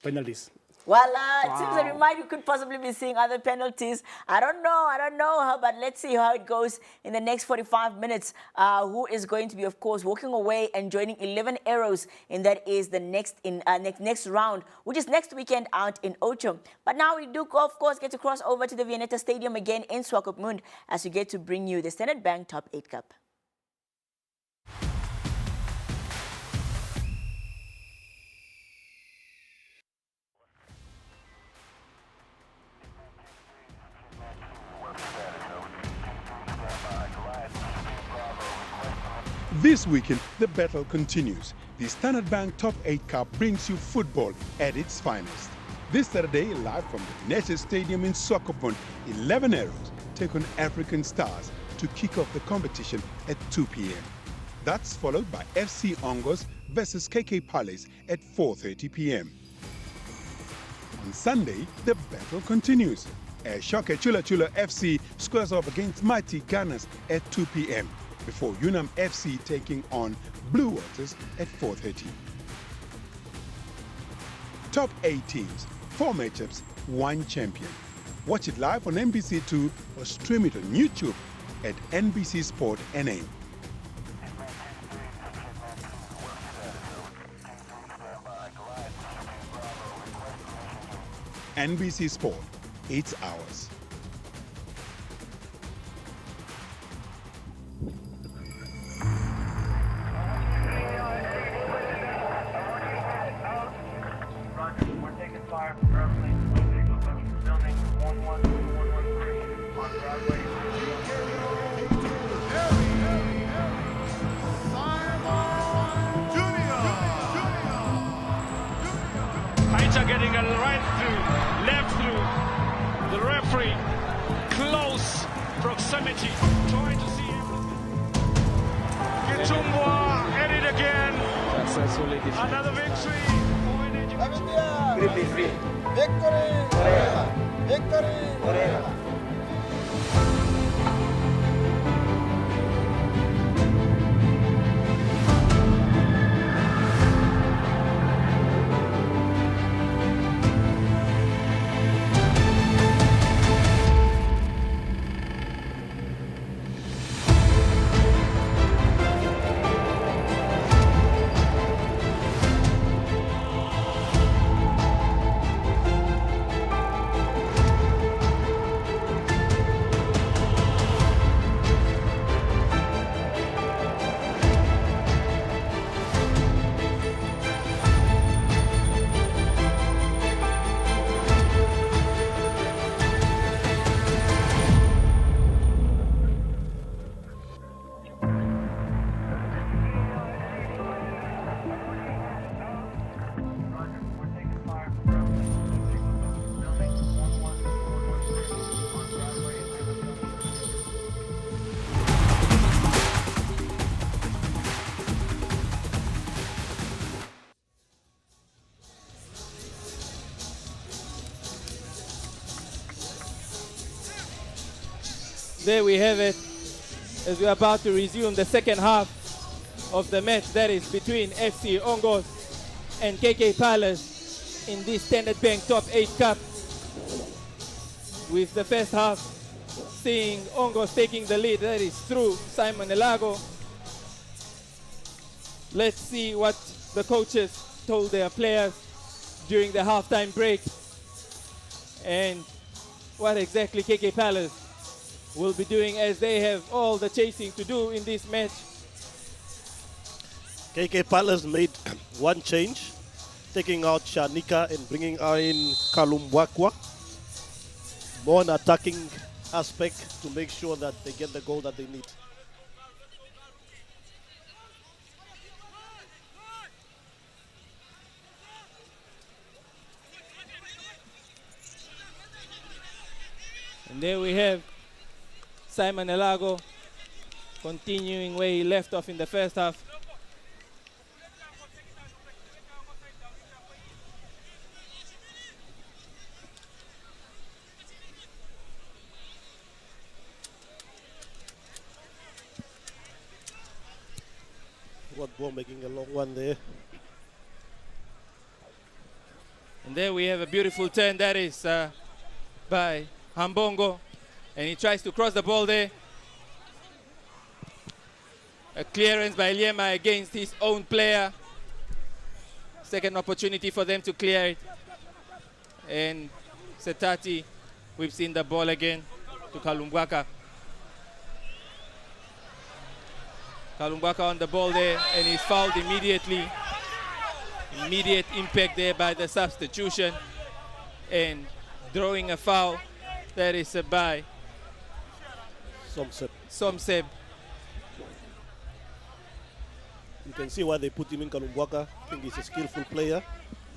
Penalties. Well, it seems that we could possibly be seeing other penalties. I don't know, but let's see how it goes in the next 45 minutes. Who is going to be, of course, walking away and joining 11 Arrows, and that is the next round, which is next weekend out in Ocho. But now we do, of course, get to cross over to the Vianetta Stadium again in Swakopmund as we get to bring you the Standard Bank Top 8 Cup. This weekend, the battle continues. The Standard Bank Top 8 Cup brings you football at its finest. This Saturday, live from the National Stadium in Swakopmund, 11 Arrows take on African Stars to kick off the competition at 2 p.m. That's followed by FC ONGOS versus KK Palace at 4:30 p.m. On Sunday, the battle continues. Shoke Chula Chula FC squares off against Mighty Gunners at 2 p.m. before Unam FC taking on Blue Waters at 4:30. Top 8 teams, 4 matchups, 1 champion. Watch it live on NBC2 or stream it on YouTube at NBC Sport NA. NBC Sport, it's ours. Getting a right through, left through. The referee, close proximity, trying to see everything. Kitumbwa, at it again. Another victory. Victory! Victory! There we have it, as we're about to resume the second half of the match that is between FC ONGOS and KK Palace in this Standard Bank Top 8 Cup. With the first half seeing ONGOS taking the lead, that is through Simon Elago. Let's see what the coaches told their players during the halftime break and what exactly KK Palace will be doing, as they have all the chasing to do in this match. KK Palace made one change, taking out Shanika and bringing in Kalumbwakwa. More an attacking aspect to make sure that they get the goal that they need. And there we have Simon Elago continuing where he left off in the first half. What ball making a long one there. And there we have a beautiful turn that is by Hambongo, and he tries to cross the ball there. A clearance by Liema against his own player. Second opportunity for them to clear it. And Setati whips in the ball again to Kalumbwaka. Kalumbwaka on the ball there, and he's fouled immediately. Immediate impact there by the substitution. And drawing a foul, that is by Somseb. You can see why they put him in Kalumbwaka. I think he's a skillful player.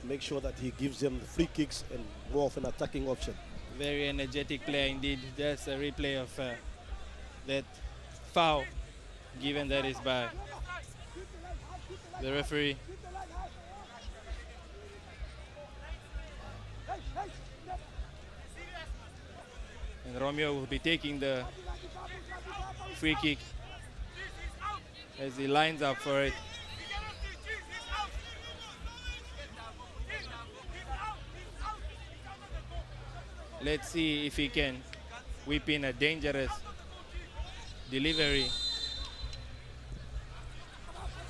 Make sure that he gives them the free kicks and more of an attacking option. Very energetic player indeed. There's a replay of that foul, given that is by the referee. And Romeo will be taking the free kick as he lines up for it. Let's see if he can whip in a dangerous delivery.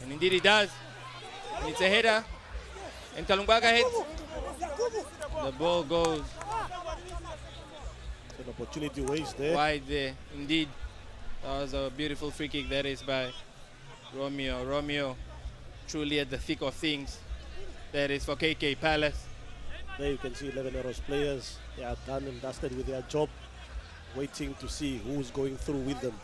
And indeed he does. And it's a header. And Kalumbwaka hits. The ball goes an opportunity waste there. Wide there, indeed. That was a beautiful free kick that is by Romeo. Romeo truly at the thick of things. That is for KK Palace. There you can see 11 Arrows players. They are done and dusted with their job, waiting to see who's going through with them.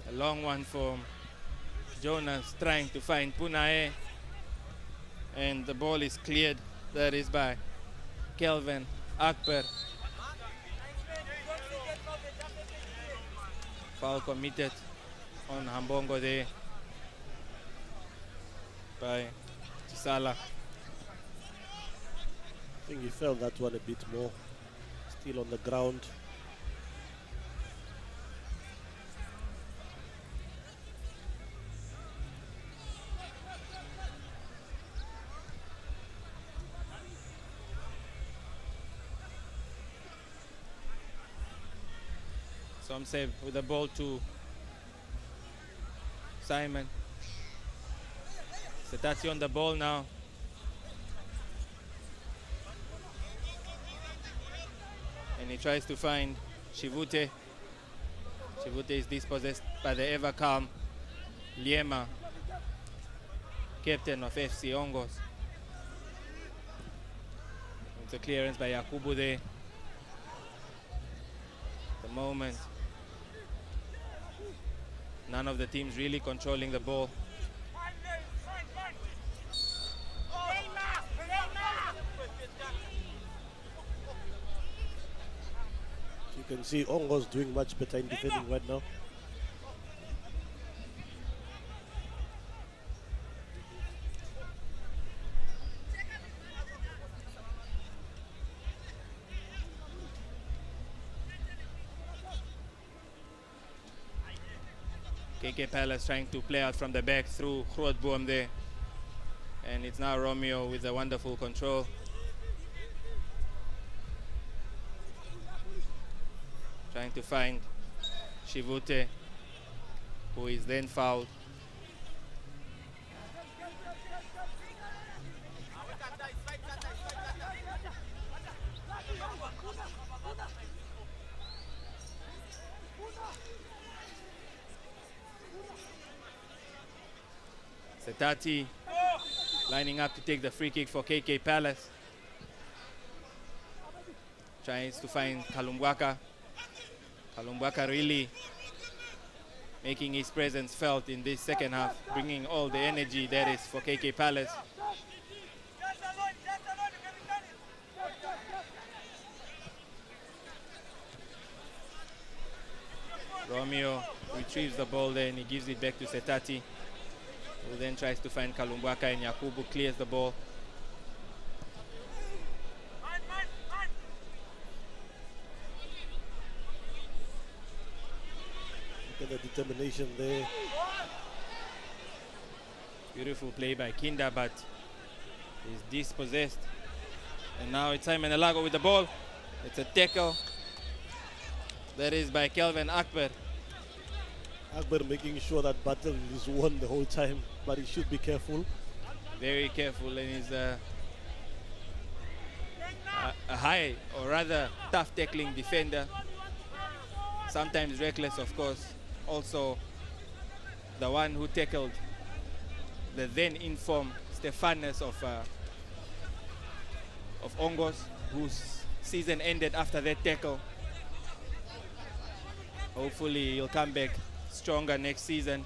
A long one from Jonas trying to find Punae. And the ball is cleared. That is by Kelvin Akper. Foul committed on Hambongo there by Chisala. I think he felt that one a bit more. Still on the ground. Some save with the ball to Simon. Setati on the ball now. And he tries to find Shivute. Shivute is dispossessed by the ever calm Liema, captain of FC ONGOS. It's a clearance by Yakubu there. The moment. None of the teams really controlling the ball. You can see ONGOS doing much better in defending right now. KK Palace trying to play out from the back through Grootboom there. And it's now Romeo with a wonderful control. Trying to find Shivute, who is then fouled. Setati lining up to take the free kick for KK Palace. Tries to find Kalumbwaka. Kalumbwaka really making his presence felt in this second half, bringing all the energy that is for KK Palace. Romeo retrieves the ball there and he gives it back to Setati, who then tries to find Kalumbwaka, and Yakubu clears the ball. Look at the determination there. Beautiful play by Kinda, but he's dispossessed. And now it's Simon Elago with the ball. It's a tackle. That is by Kelvin Akbar. Akbar making sure that battle is won the whole time, but he should be careful. Very careful, and he's a high, or rather tough tackling defender. Sometimes reckless, of course. Also, the one who tackled the then informed Stefanes of ONGOS, whose season ended after that tackle. Hopefully he'll come back stronger next season.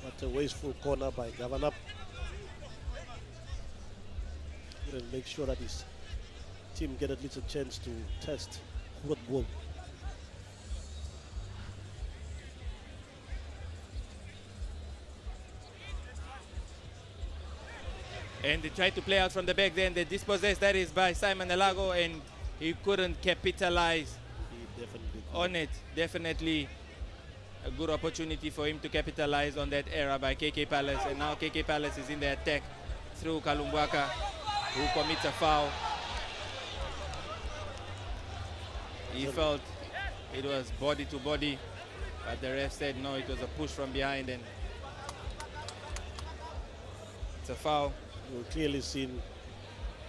What a wasteful corner by Gavanap. And make sure that his team get at least a chance to test Grootboom. And they tried to play out from the back, then they dispossessed. That is by Simon Elago, and he couldn't capitalize on it. Definitely a good opportunity for him to capitalize on that error by KK Palace. And now KK Palace is in the attack through Kalumbwaka, who commits a foul. He felt it was body to body, but the ref said no, it was a push from behind, and it's a foul. You've clearly seen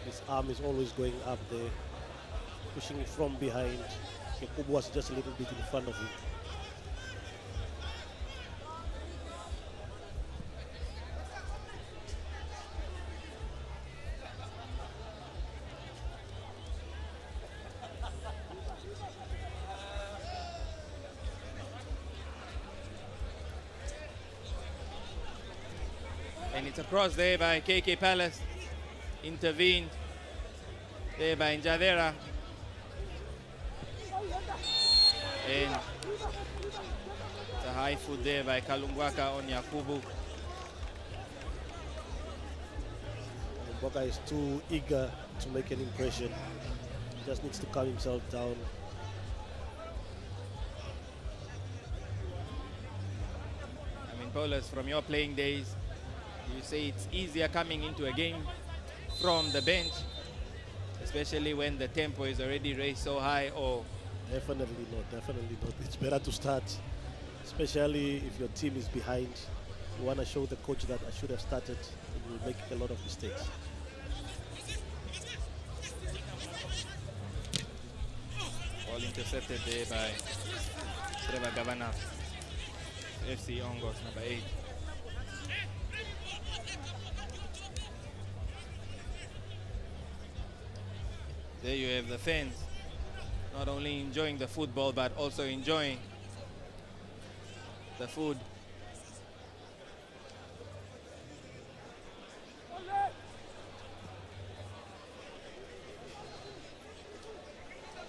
his arm is always going up there, pushing it from behind. Yakubu was just a little bit in front of him. And it's across there by KK Palace. Intervened there by Njavera. And it's a high foot there by Kalumbwaka on Yakubu. Kalumbwaka is too eager to make an impression. He just needs to calm himself down. I mean, Paulus, from your playing days, you say it's easier coming into a game from the bench, especially when the tempo is already raised so high, or? Definitely not, definitely not. It's better to start, especially if your team is behind. You want to show the coach that I should have started, and you'll make a lot of mistakes. All intercepted there by Trevor Gavana, FC ONGOS, number 8. There you have the fans, not only enjoying the football, but also enjoying the food.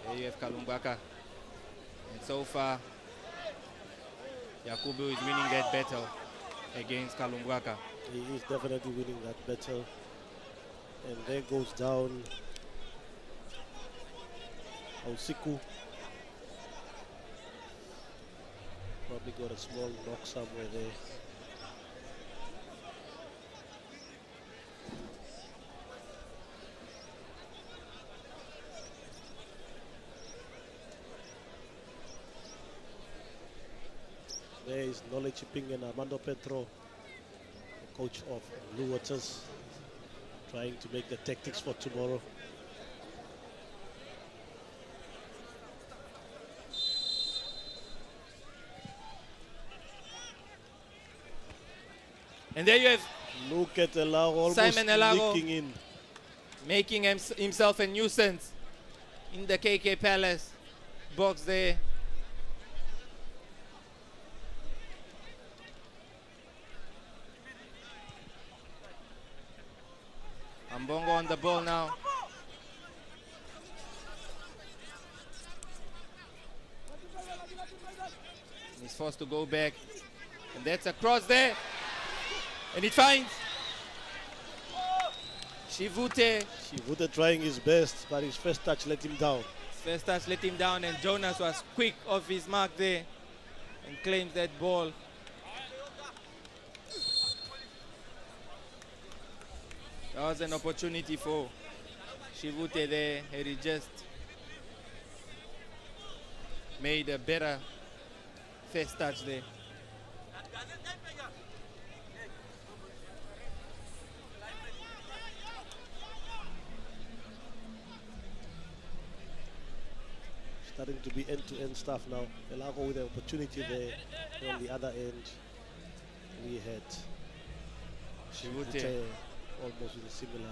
There you have Kalumbwaka. And so far, Yakubu is winning that battle against Kalumbwaka. He is definitely winning that battle. And there goes down Ausiku. Probably got a small knock somewhere there. There is Nole Chipping and Armando Petro, the coach of Blue Waters, trying to make the tactics for tomorrow. And there you have Look at Elago almost Simon Elago leaking in. making himself a nuisance in the KK Palace box there. Ambongo on the ball now. He's forced to go back. And that's a cross there. And it finds Shivute. Shivute trying his best, but his first touch let him down. His first touch let him down, and Jonas was quick off his mark there and claims that ball. That was an opportunity for Shivute there, and he just made a better first touch there. Starting to be end-to-end stuff now. Elago with the opportunity there on the other end. We had Shivute almost with a similar.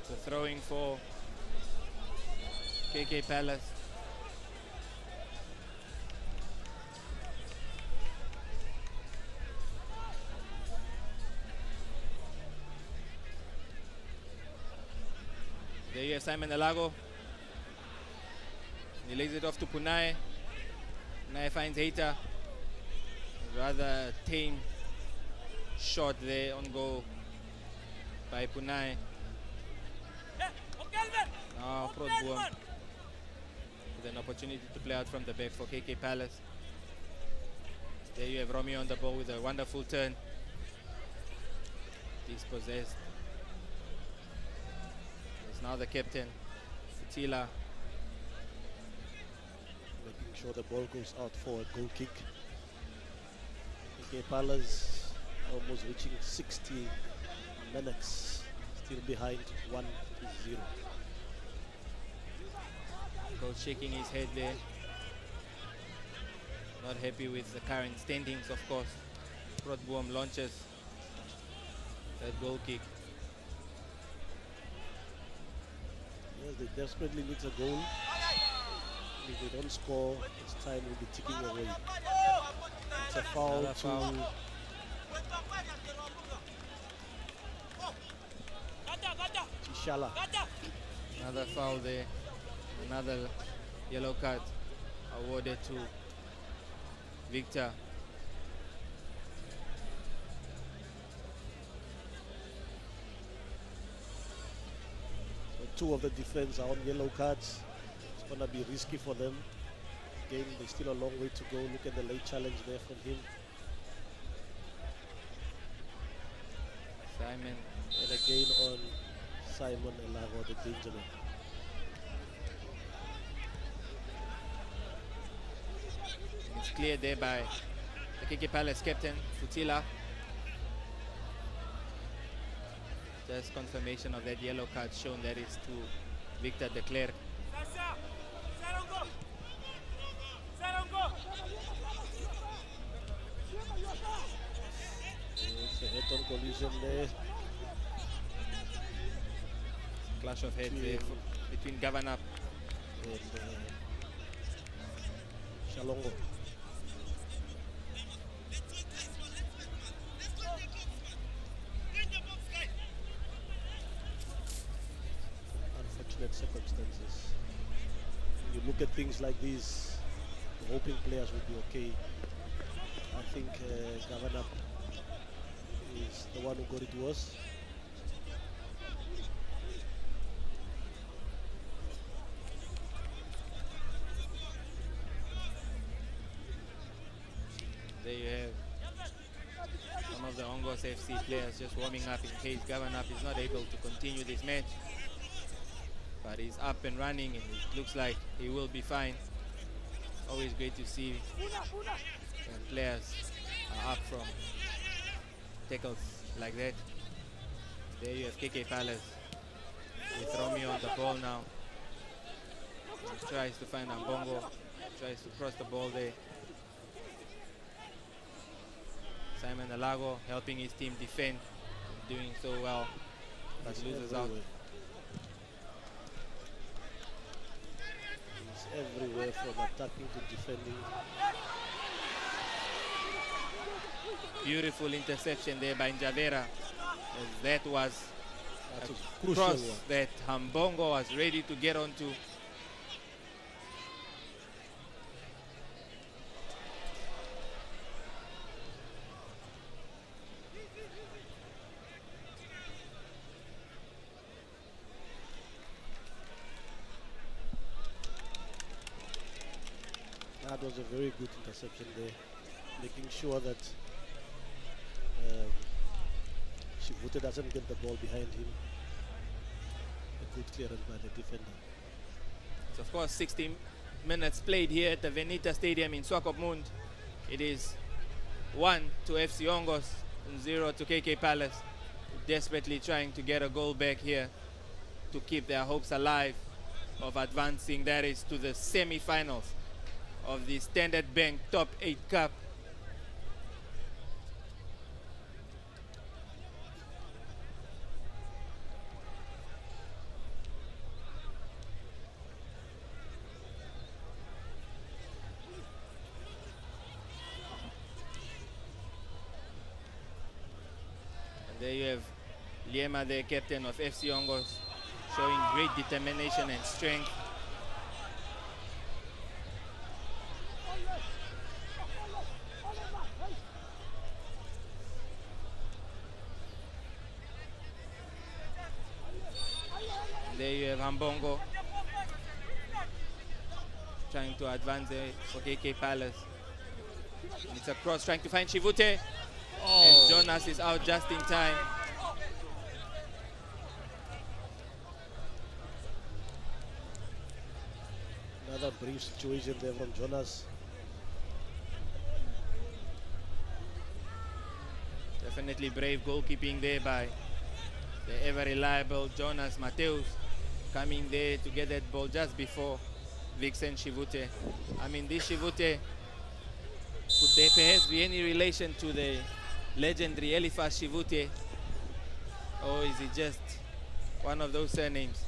So throwing for KK Palace. There you have Simon Elago. He lays it off to Punai. Punai finds Hater. Rather tame shot there on goal by Punai. Now Prodboom with an opportunity to play out from the back for KK Palace. There you have Romeo on the ball with a wonderful turn. Dispossessed. It's now the captain, Futila. Making sure the ball goes out for a goal kick. KK Palace almost reaching 60 minutes. Still behind 1-0. Coach shaking his head there. Not happy with the current standings, of course. Prodboom launches that goal kick. Yes, they desperately need a goal. If they don't score, this time will be ticking away. It's a foul Another to foul. Tishala. Another foul there. Another yellow card awarded to Victor. So two of the defense are on yellow cards. It's going to be risky for them. Again, there's still a long way to go. Look at the late challenge there from him. Simon. And again on Simon Elago, the danger man. It's cleared there by the KK Palace captain, Futila. Just confirmation of that yellow card shown that is to Victor de Klerk. It's a head-on collision there. Clash of heads there between Gavanap and Shalongo. Unfortunate circumstances. When you look at things like these, hoping players will be okay. I think Gavanap is the one who got it worse. There you have some of the ONGOS FC players just warming up in case Governor is not able to continue this match. But he's up and running, and it looks like he will be fine. Always great to see when players are up from tackles like that. There you have KK Palace with Romeo on the ball now. He tries to find Ambongo, tries to cross the ball there. Simon Alago helping his team defend, doing so well, but loses out. He's everywhere from attacking to defending. Beautiful interception there by Njavera. That was That's a a crucial cross one. that Hambongo was ready to get onto. That was a very good interception there, making sure that Shivute doesn't get the ball behind him. A good clearance by the defender. It's of course 60 minutes played here at the Venita Stadium in Swakopmund. It is 1 to FC ONGOS and 0 to KK Palace. Desperately trying to get a goal back here to keep their hopes alive of advancing, that is, to the semi-finals of the Standard Bank Top 8 Cup. And there you have Liema, the captain of FC ONGOS, showing great determination and strength. There you have Hambongo trying to advance for KK Palace. It's a cross trying to find Shivute. And Jonas is out just in time. Another brief situation there from Jonas. Definitely brave goalkeeping there by the ever reliable Jonas Mateus, coming there to get that ball just before Vixen Shivute. I mean, this Shivute, could there perhaps be any relation to the legendary Eliphas Shivute? Or is it just one of those surnames?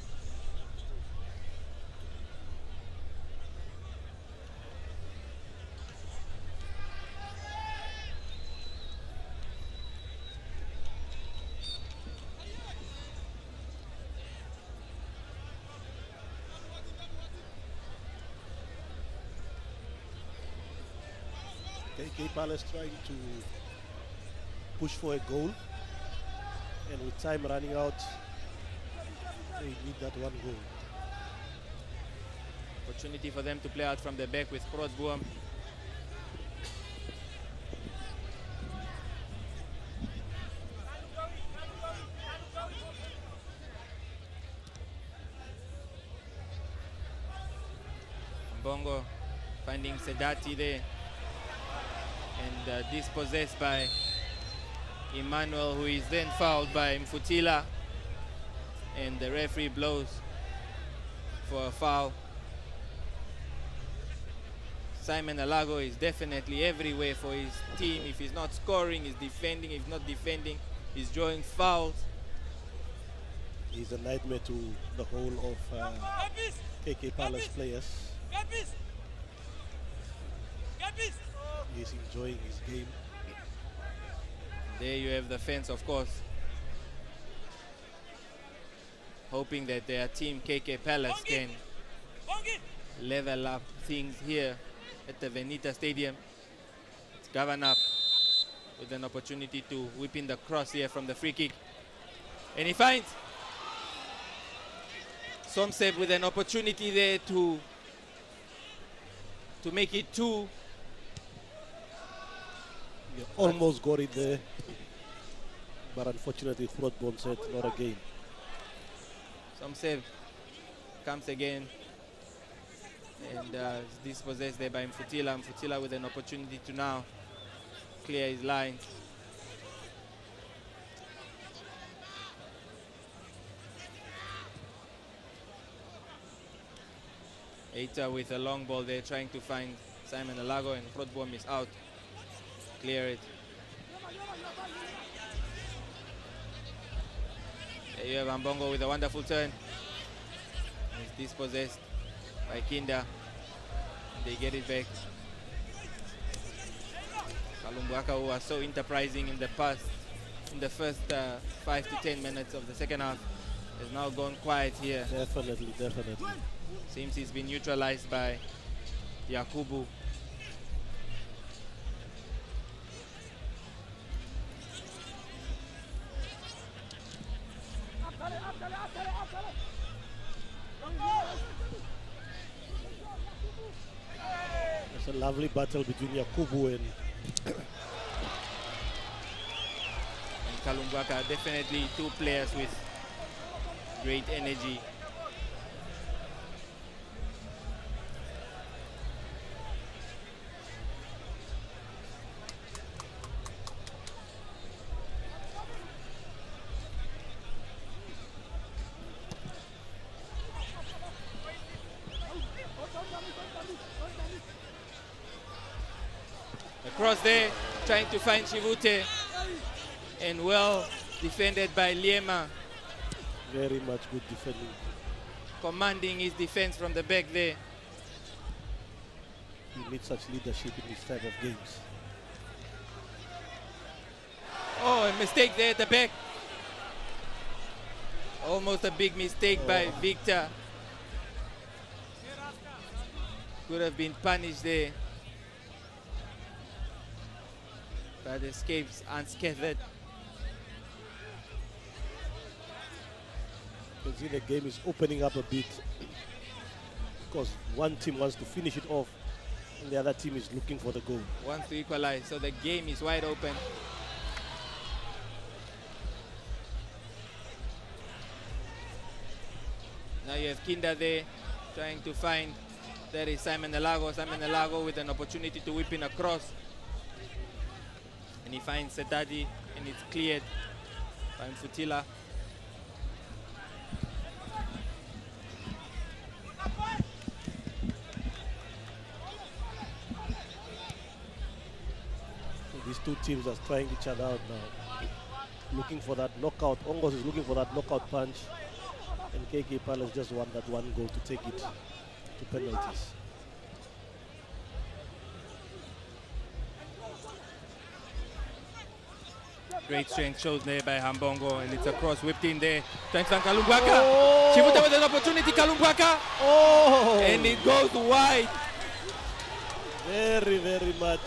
KK Palace trying to push for a goal, and with time running out, they need that one goal. Opportunity for them to play out from the back with Protsboom. Bongo finding Sedati there, and dispossessed by Emmanuel, who is then fouled by Mfutila, and the referee blows for a foul. Simon Alago is definitely everywhere for his team. If he's not scoring, he's defending. If not defending, he's drawing fouls. He's a nightmare to the whole of KK Palace players. He's enjoying his game. There you have the fence, of course, hoping that their team KK Palace can level up things here at the Venita Stadium. It's Gavan up with an opportunity to whip in the cross here from the free kick. And he finds Somseb with an opportunity there to make it 2. Yeah, almost got it there. But unfortunately, Grootboom said not again. Some save comes again. And is dispossessed there by Mfutila. Mfutila with an opportunity to now clear his lines. Eita with a long ball there, trying to find Simon Alago, and Grootboom is out. Clear it. There you have Ambongo with a wonderful turn. He's dispossessed by Kinda. They get it back. Kalumbuaka, who was so enterprising in the first 5 to 10 minutes of the second half, has now gone quiet here. Definitely, definitely. Seems he's been neutralized by Yakubu. It's a lovely battle between Yakubu and Kalumbuaka. Definitely two players with great energy. Across there, trying to find Chivute, and well defended by Liema. very much good defending. Commanding his defense from the back there. He needs such leadership in this type of games. Oh, a mistake there at the back. Almost a big mistake by Victor. Could have been punished there, but escapes unscathed. You can see the game is opening up a bit because one team wants to finish it off and the other team is looking for the goal. Wants to equalize, so the game is wide open. Now you have Kinda there trying to find. There is Simon Alago. Simon Alago with an opportunity to whip in across. And he finds Sedadi, and it's cleared by Mfutila. So these two teams are trying each other out now. Looking for that knockout. ONGOS is looking for that knockout punch. And KK Palace just want that one goal to take it to penalties. Great strength shown there by Hambongo, and it's a cross whipped in there. Thanks to Kalumbuaka. Chivuta with an opportunity, Kalumbuaka. And it goes wide. Very, very much.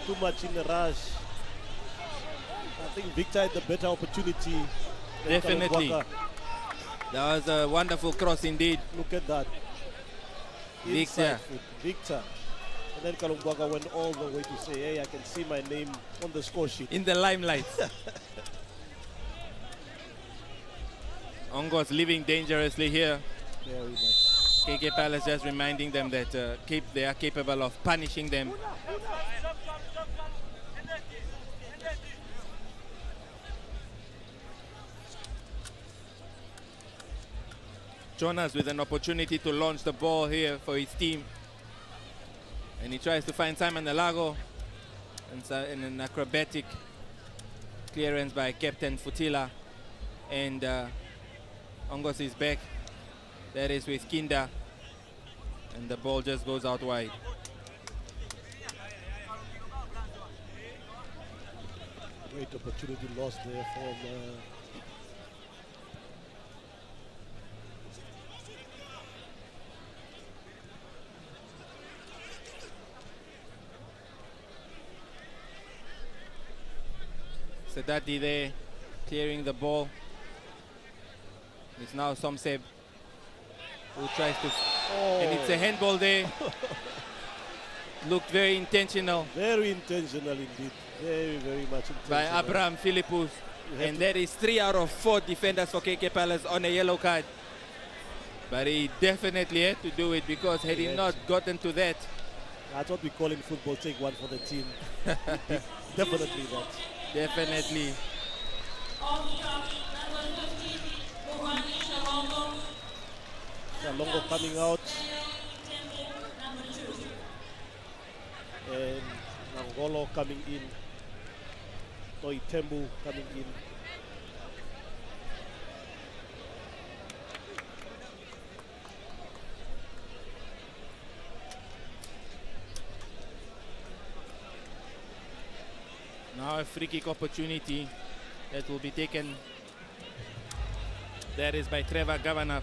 Too much in a rush. I think Victor had the better opportunity. than Definitely. Kalumbuaka. That was a wonderful cross indeed. Look at that. Victor. Inside foot. Victor. And then Kalumbuaka went all the way to say, hey, I can see my name on the score sheet. In the limelight. ONGOS living dangerously here. Very much. KK Palace just reminding them that they are capable of punishing them. Jonas with an opportunity to launch the ball here for his team. And he tries to find Simon Alago. And an acrobatic clearance by Captain Futila. And ONGOS is back. That is with Kinda. And the ball just goes out wide. Great opportunity lost there from Sedati there clearing the ball. It's now Somseb who tries to, and it's a handball there. looked very intentional. Very intentional indeed. Very, very much intentional. By Abraham Philippus. And that is 3 out of 4 defenders for KK Palace on a yellow card. But he definitely had to do it, because had he not gotten to that. That's what we call in football, take one for the team. Definitely that. Definitely. Shalongo coming out. And Nangolo coming in. Tembu coming in. Now a free kick opportunity that will be taken. That is by Trevor Governor.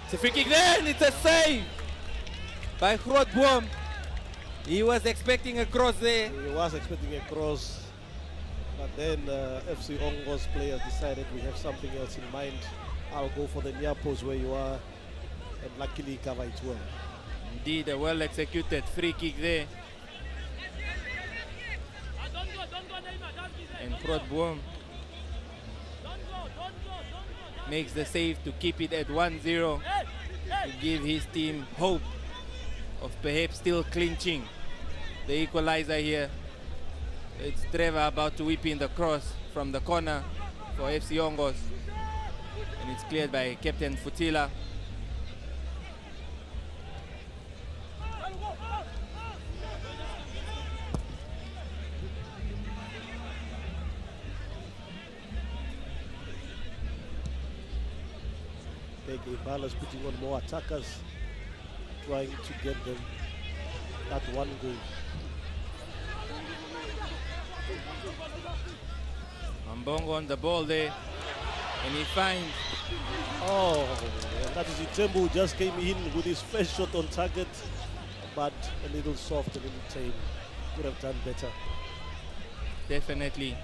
It's a free kick there, and it's a save by Grootboom. He was expecting a cross there. He was expecting a cross, but then FC ONGOS players decided we have something else in mind. I'll go for the near post where you are, and luckily cover it well. Indeed, a well executed free kick there. And Grootboom makes the save to keep it at 1-0, to give his team hope of perhaps still clinching the equalizer here. It's Trevor about to whip in the cross from the corner for FC ONGOS, and it's cleared by Captain Futila. KK Palace putting on more attackers, trying to get them that one goal. Mbongo on the ball there, and he finds. Oh, that is Itembu who just came in with his first shot on target, but a little soft, a little tame. Could have done better. Definitely.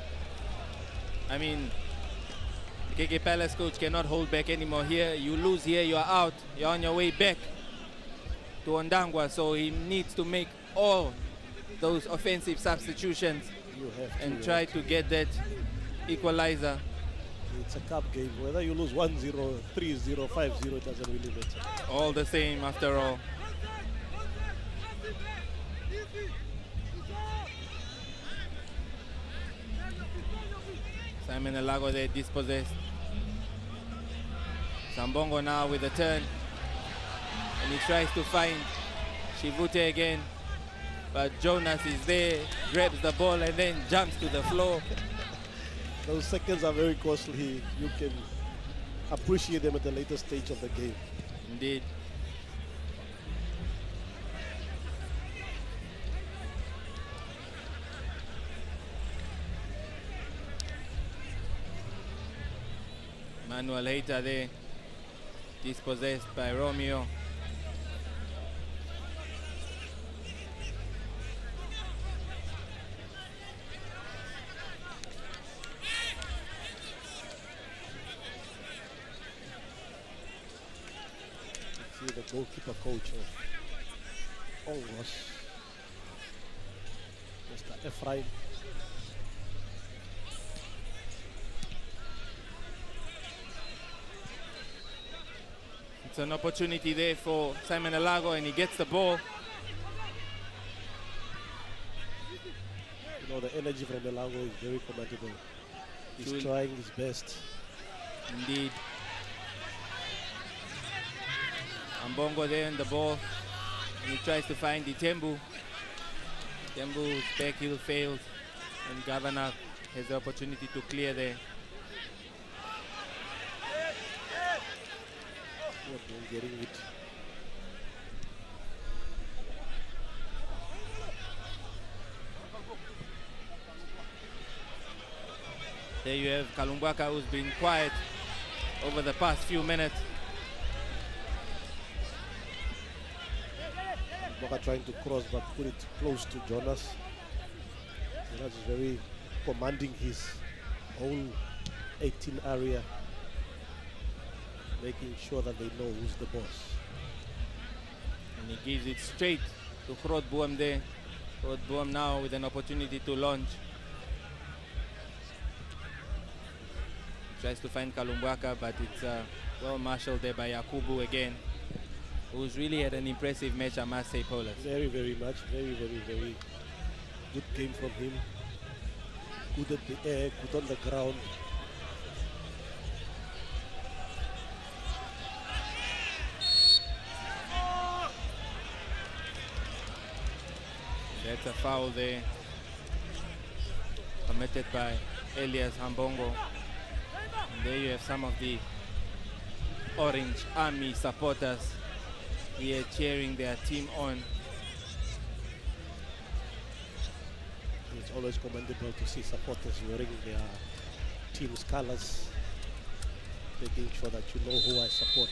I mean, the KK Palace coach cannot hold back anymore here. You lose here, you are out. You're on your way back to Ondangwa, so he needs to make all those offensive substitutions and try to get that equalizer. It's a cup game. Whether you lose 1-0, 3-0, 5-0, it doesn't really matter. All the same after all. Simon Elago there dispossessed. Sambongo now with a turn. And he tries to find Shivute again. But Jonas is there, grabs the ball and then jumps to the floor. Those seconds are very costly. You can appreciate them at the later stage of the game. Indeed. Manuel Heita there, dispossessed by Romeo. See the goalkeeper coach of ONGOS, Mr. Ephraim. It's an opportunity there for Simon Elago, and he gets the ball. You know, the energy from Elago is very commendable. He's trying his best. Indeed. Mbongo there in the ball, and he tries to find Itembu. Itembu's back heel fails, and Governor has the opportunity to clear there. Getting it. There you have Kalumbaka, who's been quiet over the past few minutes. Boca trying to cross but put it close to Jonas. Jonas is very commanding his whole 18 area, making sure that they know who's the boss. And he gives it straight to Grootboom there. Grootboom now with an opportunity to launch. Tries to find Kalumbwaka, but it's well marshaled there by Yakubu again, who's really had an impressive match, I must say, Paulus. Very, very much. Very, very, very good game from him. Good at the air, good on the ground. That's a foul there, committed by Elias Hambongo. And there you have some of the Orange Army supporters here cheering their team on. It's always commendable to see supporters wearing their team's colors, making sure that you know who I support.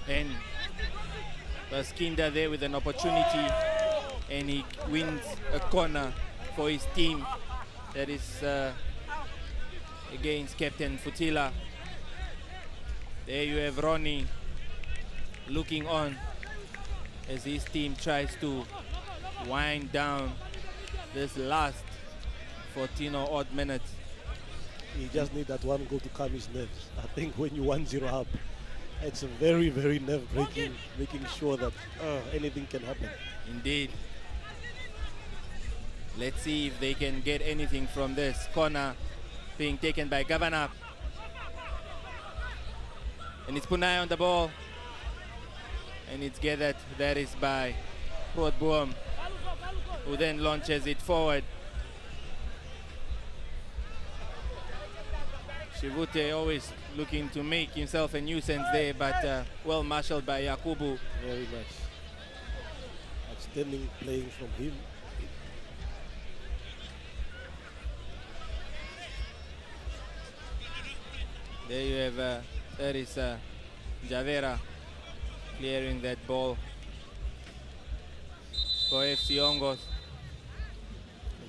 And Baskinda there with an opportunity, and he wins a corner for his team. That is against Captain Futila. There you have Ronnie looking on as his team tries to wind down this last 14 or odd minutes. You just need that one goal to calm his nerves. I think when you 1-0 up, it's a very, very nerve-breaking, making sure that anything can happen. Indeed. Let's see if they can get anything from this corner being taken by Governor. And it's Punai on the ball. And it's gathered, that is by Grootboom, who then launches it forward. Shivute always looking to make himself a nuisance there, but well marshaled by Yakubu. Very nice. Outstanding playing from him. There you have, that is Javera clearing that ball for FC ONGOS.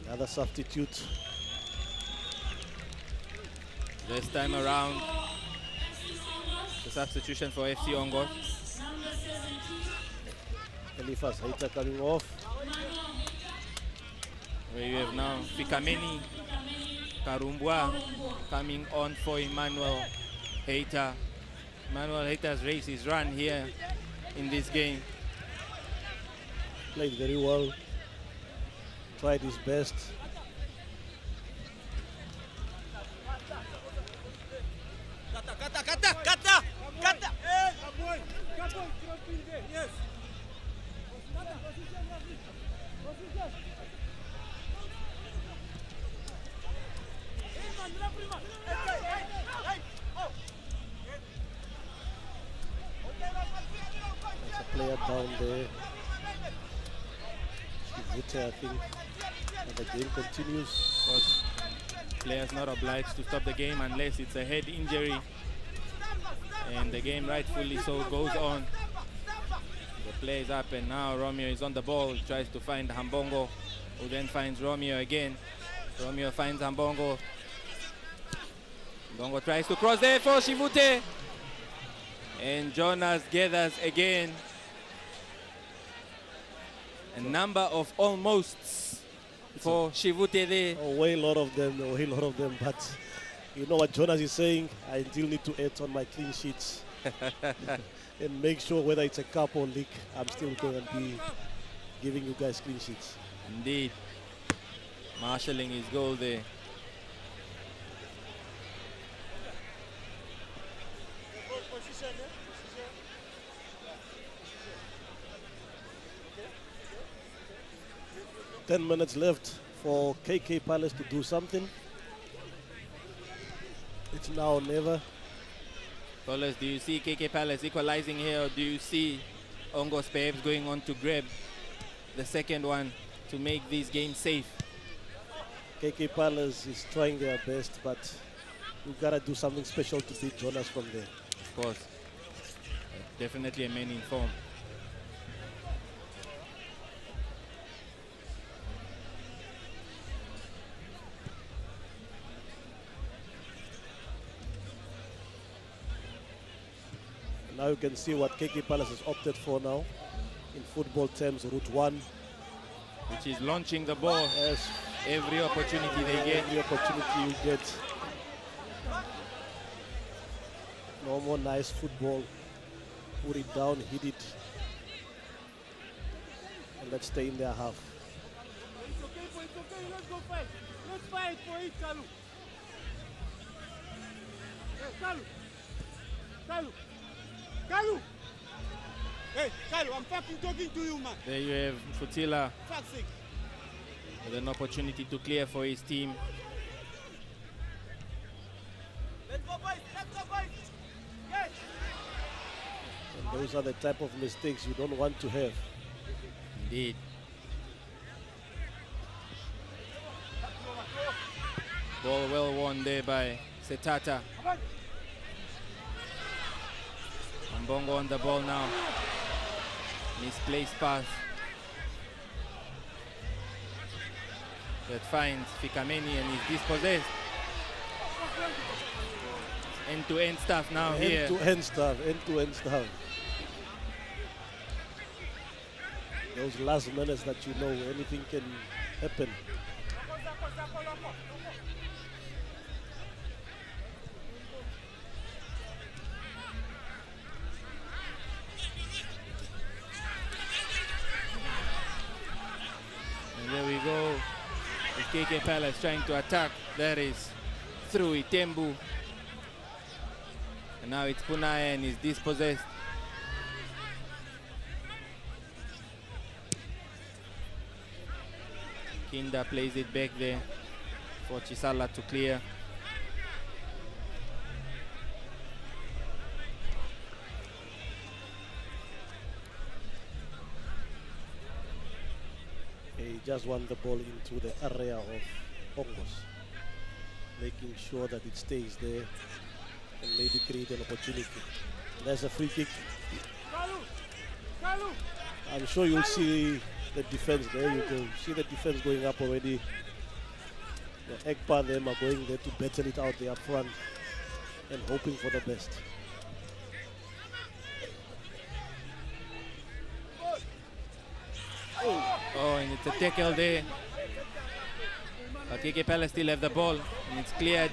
Another substitute. This time around, the substitution for FC ONGOS. Eliphas Haita coming off. Where you have now Fikameni Karumbwa coming on for Emmanuel Haita. Emmanuel Haita's race his run here in this game. Played very well. Tried his best. There's a player down there. Shivute, I think. And the game continues. Of course, players not obliged to stop the game unless it's a head injury. And the game rightfully so goes on. The play is up and now Romeo is on the ball. He tries to find Hambongo, who then finds Romeo again. Romeo finds Hambongo. Hambongo tries to cross there for Shivute. And Jonas gathers again. A number of almosts for Shivute there. A way lot of them, but you know what Jonas is saying? I still need to add on my clean sheets and make sure whether it's a cup or league, I'm still going to be giving you guys clean sheets. Indeed. Marshalling his goal there. Ten minutes left for KK Palace to do something. It's now or never. Dollars, do you see KK Palace equalizing here, or do you see ONGOS perhaps going on to grab the second one to make these games safe? KK Palace is trying their best, but we've got to do something special to beat Jonas from there. Of course. Definitely a man in form. Now you can see what KK Palace has opted for now. In football terms, route 1. Which is launching the ball. Yes. Every opportunity they get. Every opportunity you get. No more nice football. Put it down, hit it. And let's stay in their half. It's okay, let's go fight. Let's fight for it, Kalu. Hey, Kalu. Kalu! Hey, Kalu, I'm fucking talking to you, man. There you have Futila Fuck's sake. with an opportunity to clear for his team. Let's go, boys. Yes. And those are the type of mistakes you don't want to have. Indeed. Ball well won there by Setata. Mbongo on the ball now. Misplaced pass. That finds Fikameni and is dispossessed. End-to-end stuff now here. End-to-end stuff. Those last minutes that you know anything can happen. And there we go. The KK Palace trying to attack. That is through Itembu. And now it's Punaya and is dispossessed. Kinda plays it back there for Chisala to clear. He just won the ball into the area of ONGOS, making sure that it stays there and maybe create an opportunity. There's a free kick. I'm sure you'll see the defense. There you go. See the defense going up already. The Ekpa them are going there to battle it out there up front and hoping for the best. Oh, and it's a tackle there. But KK Palace still have the ball and it's cleared.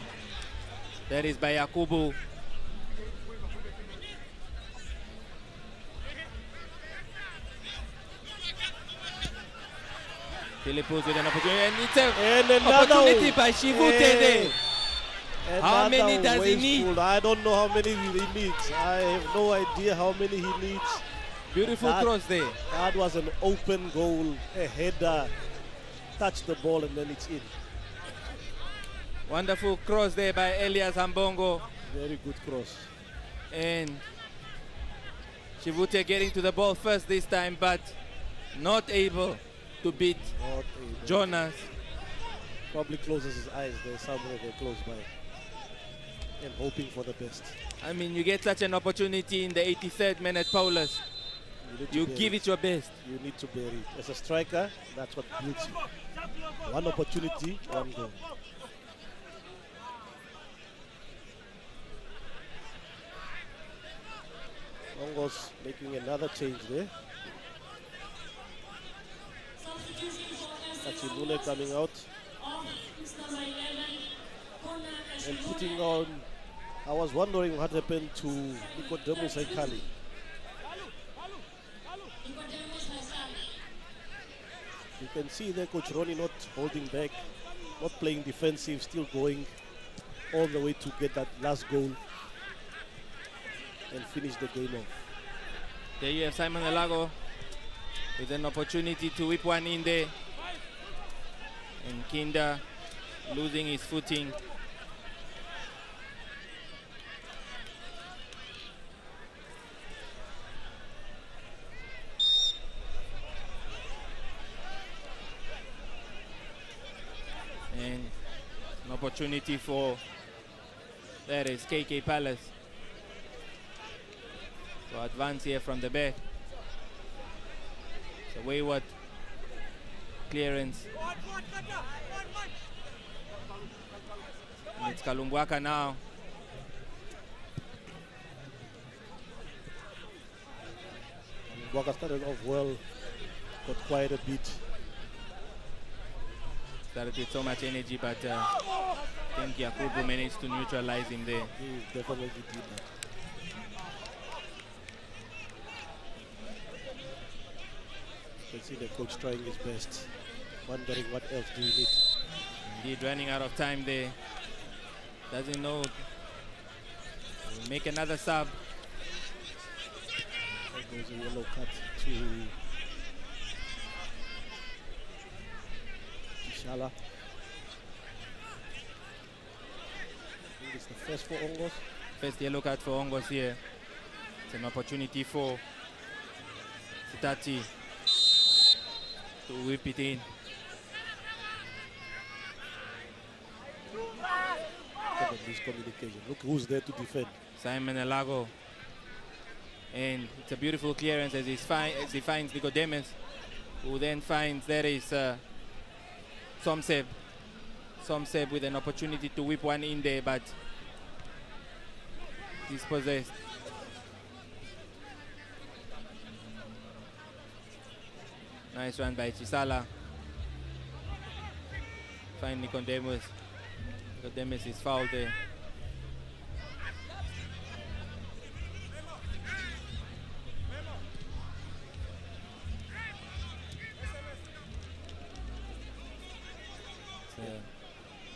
That is by Yakubu. Philippus with an opportunity, and it's an opportunity by Shivute there. How many does he need? I don't know how many he needs. I have no idea how many he needs. Beautiful cross there. That was an open goal, a header. Touched the ball and then it's in. Wonderful cross there by Elias Ambongo. Very good cross. And Shivute getting to the ball first this time, but not able to beat Jonas. Probably closes his eyes there, somewhere they're close by. And hoping for the best. I mean, you get such an opportunity in the 83rd minute, Paulus. You give it your best. You need to bury it. As a striker, that's what builds you. One opportunity, one goal. ONGOS making another change there. Achimune coming out and putting on. I was wondering what happened to Nicodemus Aikali. You can see there Coach Ronnie not holding back, not playing defensive, still going all the way to get that last goal and finish the game off. There you have Simon Elago with an opportunity to whip one in there. And Kinda losing his footing. And an opportunity for, that is KK Palace. So advance here from the back. It's a wayward clearance. And it's Kalungwaka now. Waka started off well, got quite a bit. Started with so much energy, but I think Yakubu managed to neutralize him there. He definitely did that. You can see the coach trying his best, wondering what else do we need. Indeed, running out of time there. Doesn't know. Will make another sub. There goes a yellow card to Ishala. I think it's the first for ONGOS. First yellow card for ONGOS here. It's an opportunity for Sitati to whip it in. Look at this communication. Look who's there to defend. Simon Elago. And it's a beautiful clearance as he finds Nicodemus, who then finds there is Somseb. Somseb with an opportunity to whip one in there, but dispossessed. Nice run by Chisala. Find Nicodemus. Nicodemus is fouled there.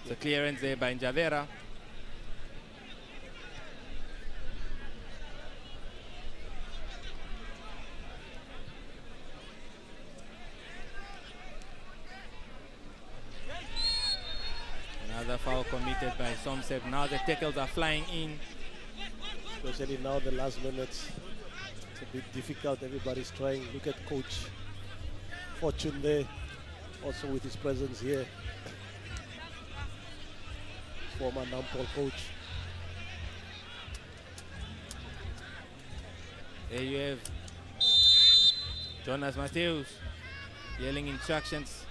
It's a clearance there by Njavera. Another foul committed by Somseb. Now the tackles are flying in. Especially now the last minutes. It's a bit difficult. Everybody's trying. Look at Coach Fortune there. Also with his presence here. Former Nampol coach. There you have Jonas Mateus yelling instructions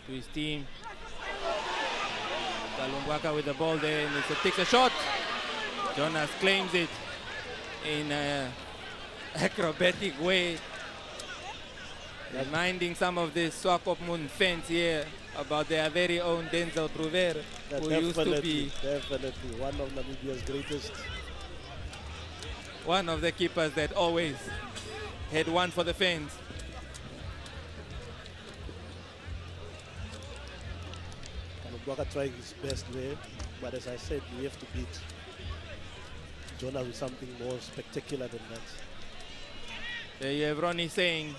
to his team. Kalungwaka with the ball there, and it takes a shot. Jonas claims it in an acrobatic way, reminding some of the Swakopmund fans here about their very own Denzel Prouver, who used to be definitely one of Namibia's greatest. One of the keepers that always had one for the fans. Kalungwaka trying his best there, but as I said, we have to beat Jonah with something more spectacular than that. There you have Ronnie saying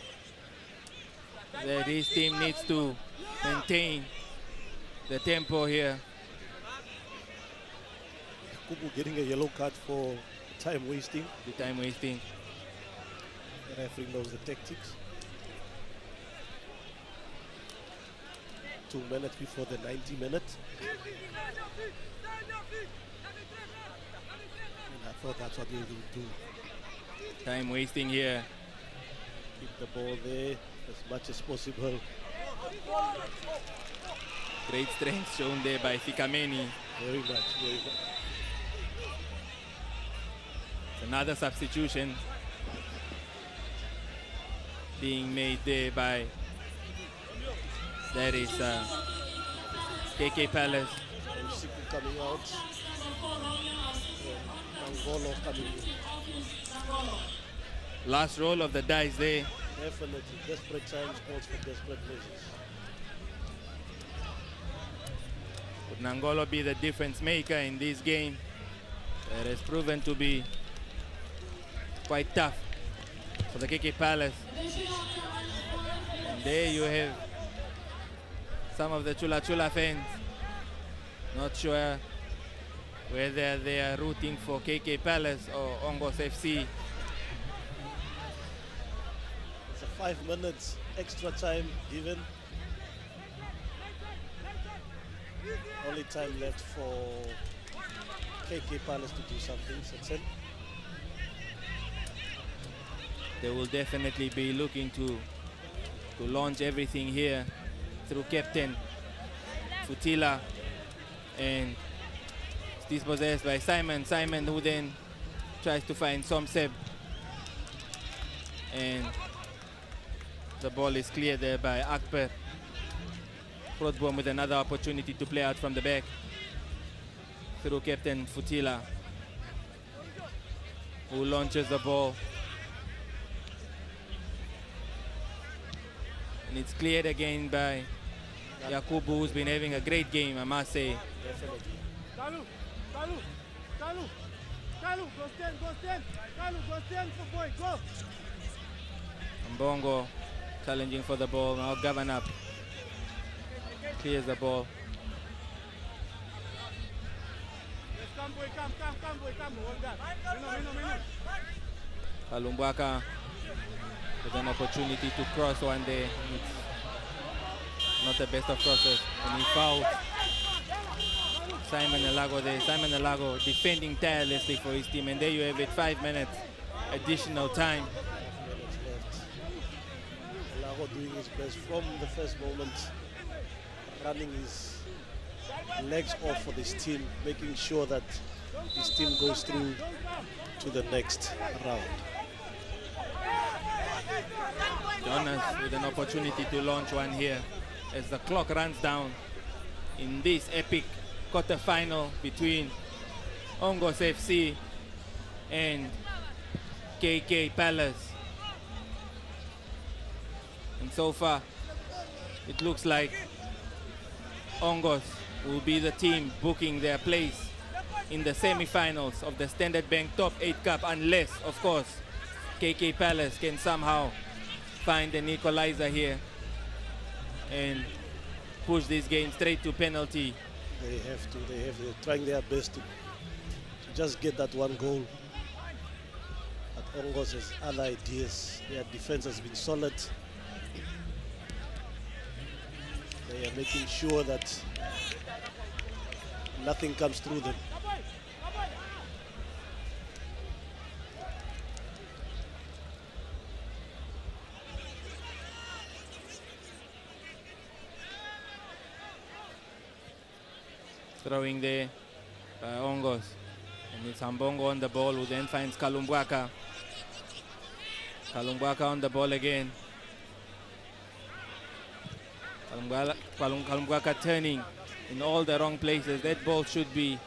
that his team needs to maintain the tempo here. Kubu getting a yellow card for time wasting. The time wasting. The referee knows the tactics. 2 minutes before the 90 minutes. And I thought that's what they would do. Time wasting here. Keep the ball there as much as possible. Great strength shown there by Fikameni. Very much, very much. Another substitution being made there by, that is KK Palace. Siku coming out. Angolo coming in. Last roll of the dice there. Definitely. Desperate times calls for desperate measures. Would Nangolo be the difference maker in this game? That has proven to be quite tough for the KK Palace. And there you have some of the Chula Chula fans. Not sure whether they are rooting for KK Palace or ONGOS FC. It's a 5 minutes extra time given. only time left for KK Palace to do something. Sexton. They will definitely be looking to launch everything here through Captain Futila, and it's dispossessed by Simon. Simon, who then tries to find Somseb, and the ball is cleared there by Akbar. Grootboom with another opportunity to play out from the back through Captain Futila, who launches the ball. And it's cleared again by Yakubu, who's been having a great game, I must say. Definitely. Kalu, go stand. Kalu, go stand for boy, go. Mbongo challenging for the ball, now Govern up. Clears the ball. Yes, come boy, come, hold that. Mino. Kalumbwaka with an opportunity to cross one day. It's not the best of crosses, and he fouled Simon Elago there. Simon Elago defending tirelessly for his team, and there you have it, 5 minutes additional time. 5 minutes left. Elago doing his best from the first moment, running his legs off for this team, making sure that his team goes through to the next round. Jonas with an opportunity to launch one here as the clock runs down in this epic quarter-final between ONGOS FC and KK Palace. And so far, it looks like ONGOS will be the team booking their place in the semi-finals of the Standard Bank Top 8 Cup, unless, of course, KK Palace can somehow find an equalizer here and push this game straight to penalty. They have to. They're trying their best to just get that one goal. But ONGOS has other ideas. Their defense has been solid. They are making sure that nothing comes through them. Throwing there by ONGOS, and it's Ambongo on the ball, who then finds Kalumbwaka. Kalumbwaka on the ball again. Kalumbwaka turning in all the wrong places. That ball should be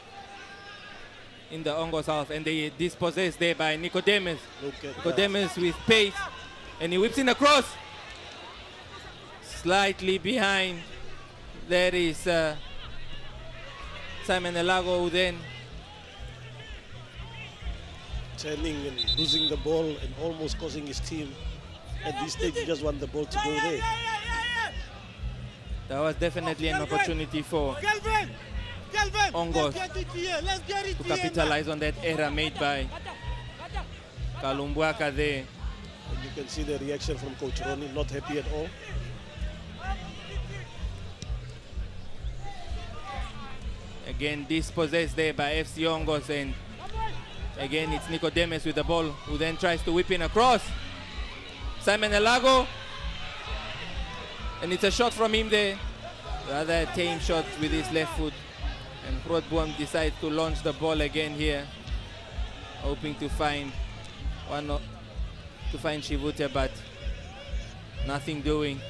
in the ONGOS half, and they dispossessed there by Nicodemus. Nicodemus with pace, and he whips in across. Slightly behind. There is Simon Elago, who then turning and losing the ball and almost causing his team. At this stage, you just want the ball to go there. That was definitely an opportunity for ONGOS to capitalize on that error made by Kalumbwaka there. And you can see the reaction from Coach Ronnie, not happy at all. Again dispossessed there by FC ONGOS, and again it's Nicodemus with the ball, who then tries to whip in across. Simon Elago, and it's a shot from him there. Rather tame shot with his left foot, and Grootboom decides to launch the ball again here, hoping to find Shivute, but nothing doing.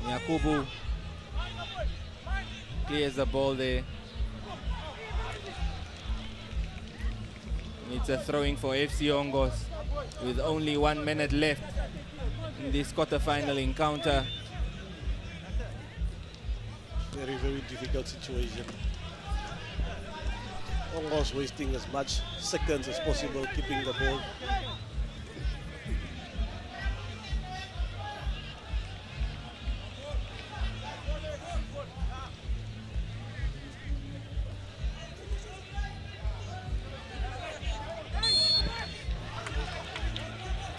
Yakubu clears the ball there. And it's a throw-in for FC ONGOS with only 1 minute left in this quarter-final encounter. Very, very difficult situation. ONGOS wasting as much seconds as possible, keeping the ball.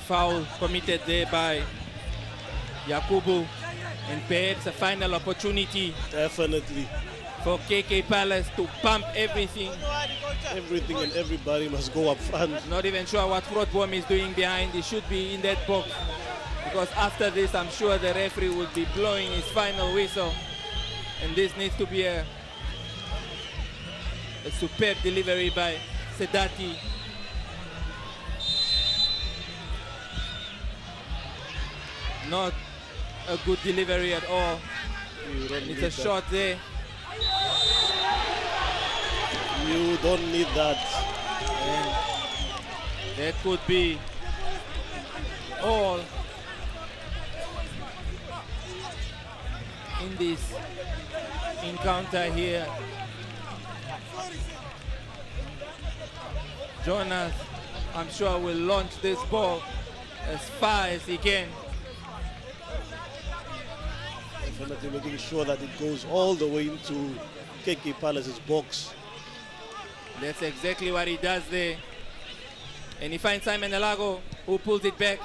Foul committed there by Yakubu. And perhaps a final opportunity Definitely. for KK Palace to pump everything. Everything and everybody must go up front. Not even sure what Grootboom is doing behind. He should be in that box. Because after this, I'm sure the referee will be blowing his final whistle. And this needs to be a superb delivery by Sedati. Not a good delivery at all. It's a shot there. You don't need that. And that could be all in this encounter here. Jonas, I'm sure, will launch this ball as far as he can. Definitely making sure that it goes all the way into KK Palace's box. That's exactly what he does there. And he finds Simon Elago, who pulls it back.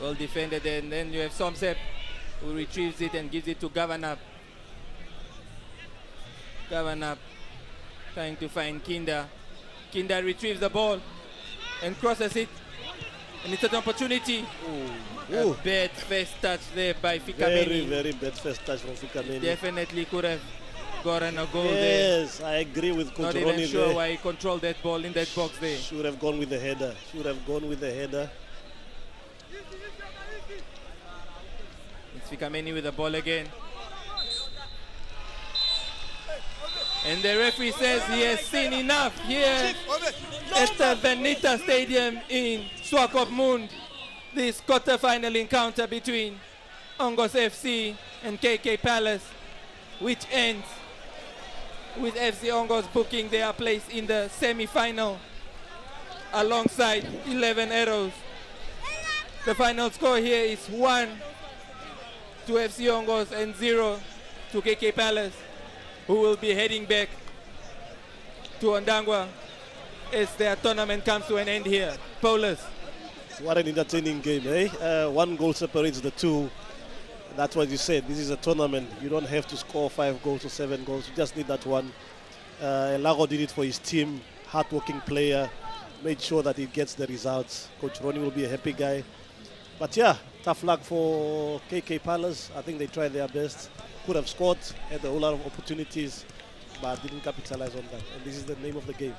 Well defended, and then you have Somsep, who retrieves it and gives it to Gavanap. Gavanap trying to find Kinda. Kinda retrieves the ball and crosses it. And it's an opportunity. Ooh. A bad first touch there by Very, Fikameni. very bad first touch from Fikameni. Definitely could have gotten a goal there. Yes, I agree with Coach Not Ronnie even sure there. why he controlled that ball in that box there. Should have gone with the header. Should have gone with the header. It's Fikameni with the ball again. And the referee says he has seen enough here at the Venita Stadium in Swakopmund. This quarter-final encounter between ONGOS FC and KK Palace, which ends with FC ONGOS booking their place in the semi-final alongside 11 Arrows. The final score here is 1 to FC ONGOS and 0 to KK Palace, who will be heading back to Ondangwa as their tournament comes to an end here. Paulus. What an entertaining game, eh? One goal separates the two. That's what you said. This is a tournament. You don't have to score 5 goals or 7 goals. You just need that one. Elago did it for his team. Hard-working player. Made sure that he gets the results. Coach Ronnie will be a happy guy. But yeah, tough luck for KK Palace. I think they tried their best. Could have scored, had a whole lot of opportunities, but didn't capitalize on that. And this is the name of the game.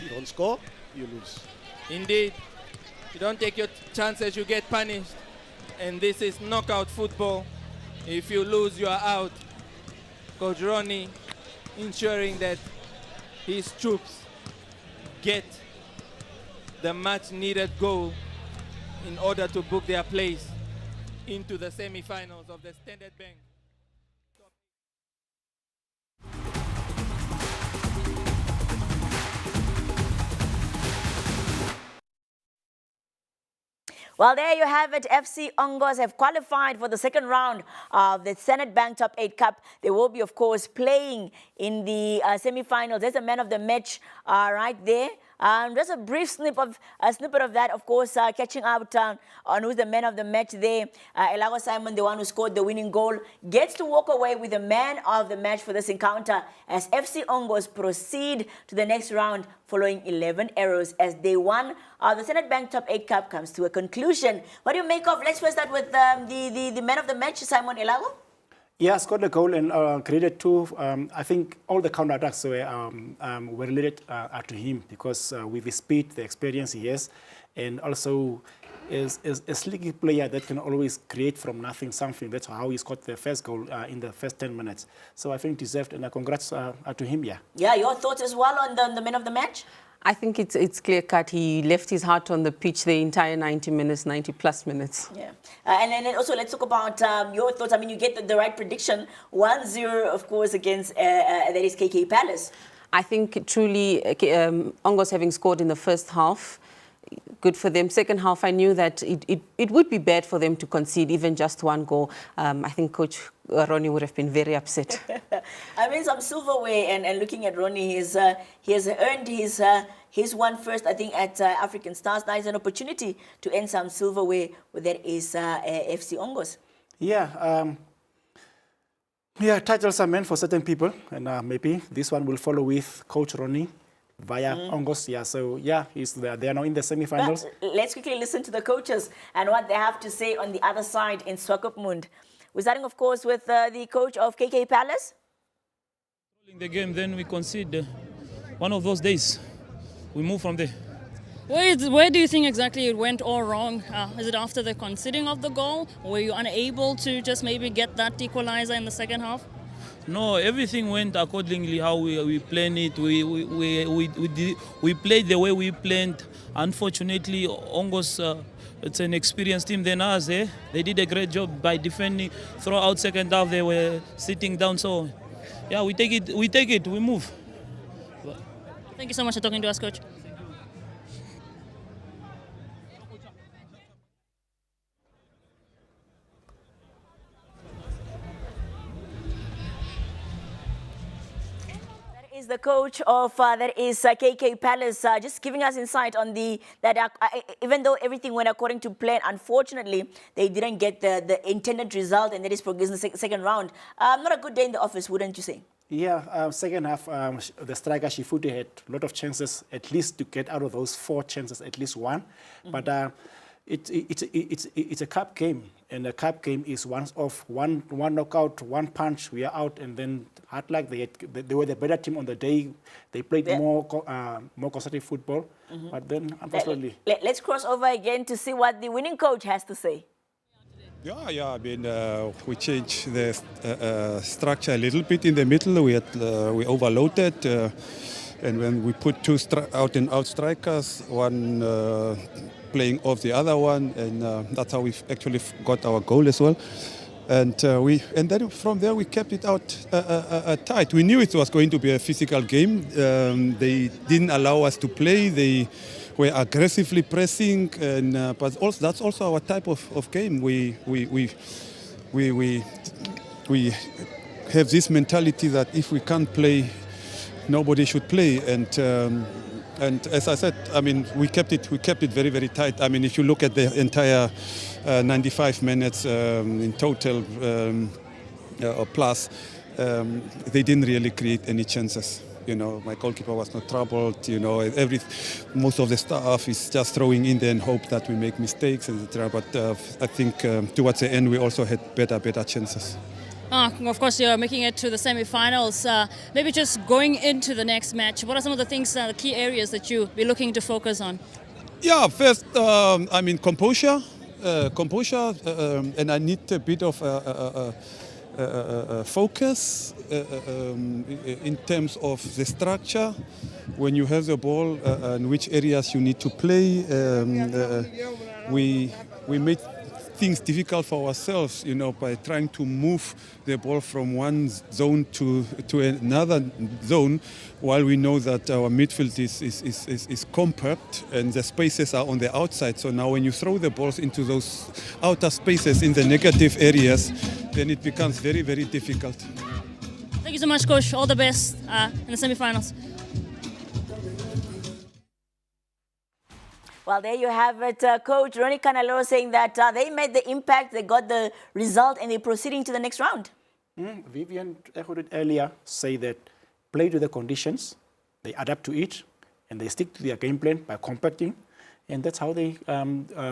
You don't score, you lose. Indeed. You don't take your chances, you get punished. And this is knockout football. If you lose, you are out. Coach Ronnie ensuring that his troops get the much needed goal in order to book their place into the semi-finals of the Standard Bank. Well, there you have it. FC ONGOS have qualified for the second round of the Standard Bank Top 8 Cup. They will be, of course, playing in the semi-finals. There's a man of the match right there. Just a brief snippet of that, of course, catching out on who's the man of the match there. Elago Simon, the one who scored the winning goal, gets to walk away with the man of the match for this encounter as FC ONGOS proceed to the next round following 11 arrows as day one of the Standard Bank Top 8 Cup comes to a conclusion. What do you make of? Let's first start with the man of the match, Simon Elago. Yeah, scored the goal and created 2. I think all the counterattacks were related to him because with the speed, the experience he has, and also is a slicky player that can always create from nothing something. That's how he scored the first goal in the first 10 minutes. So I think deserved, and congrats to him, yeah. Yeah, your thoughts as well on the man of the match? I think it's clear-cut. He left his heart on the pitch the entire 90 minutes, 90-plus minutes. Yeah. And then also let's talk about your thoughts. I mean, you get the right prediction. 1-0, of course, against, that is KK Palace. I think truly, ONGOS having scored in the first half, good for them. Second half, I knew that it would be bad for them to concede even just one goal. I think Coach Ronnie would have been very upset. I mean, some silverware, and looking at Ronnie, he has earned his one first, I think, at African Stars. Now is an opportunity to earn some silverware, where that is FC ONGOS. Yeah. Yeah, titles are meant for certain people, and maybe this one will follow with Coach Ronnie via ONGOS. Yeah, so yeah, they are now in the semi-finals. But let's quickly listen to the coaches and what they have to say on the other side in Swakopmund. We're starting, of course, with the coach of KK Palace. In the game, then we concede one of those days. We move from there. Where do you think exactly it went all wrong? Is it after the conceding of the goal? Were you unable to just maybe get that equalizer in the second half? No, everything went accordingly how we planned it. We played the way we planned. Unfortunately, ONGOS, it's an experienced team than us. They did a great job by defending. Throughout second half, they were sitting down. So, yeah, we take it, we move. Thank you so much for talking to us, Coach. Is the coach of that is KK Palace, just giving us insight on that even though everything went according to plan, unfortunately they didn't get the intended result, and that is progressing the second round. Not a good day in the office, wouldn't you say? Yeah, second half, the striker Shifuti had a lot of chances, at least to get out of those 4 chances, at least one. But it's a cup game, and a cup game is once off, one knockout, one punch, we are out, and then hard luck. They were the better team on the day. They played more conservative football, but then unfortunately. Let's cross over again to see what the winning coach has to say. Yeah. I mean, we changed the structure a little bit in the middle. We overloaded, and when we put 2 out-and-out strikers, one playing off the other one, and that's how we actually got our goal as well. And then from there we kept it out tight. We knew it was going to be a physical game. They didn't allow us to play. They were aggressively pressing, and but also that's also our type of game. We have this mentality that if we can't play, nobody should play, and as I said, I mean, we kept it very, very tight. I mean, if you look at the entire 95 minutes in total or plus, they didn't really create any chances. You know, my goalkeeper was not troubled. You know, most of the staff is just throwing in there and hope that we make mistakes, etc. But I think towards the end we also had better chances. Of course, you're making it to the semi-finals. Maybe just going into the next match, what are some of the things, the key areas that you'll be looking to focus on? Yeah, first, I mean, composure, and I need a bit of focus in terms of the structure. When you have the ball and which areas you need to play, we made things difficult for ourselves, you know, by trying to move the ball from one zone to another zone, while we know that our midfield is compact and the spaces are on the outside. So now when you throw the balls into those outer spaces in the negative areas, then it becomes very, very difficult. Thank you so much, Coach. All the best in the semi-finals. Well, there you have it, Coach Ronnie Canaloro saying that they made the impact, they got the result, and they're proceeding to the next round. Vivian echoed earlier, say that play to the conditions, they adapt to it, and they stick to their game plan by compacting, and that's how they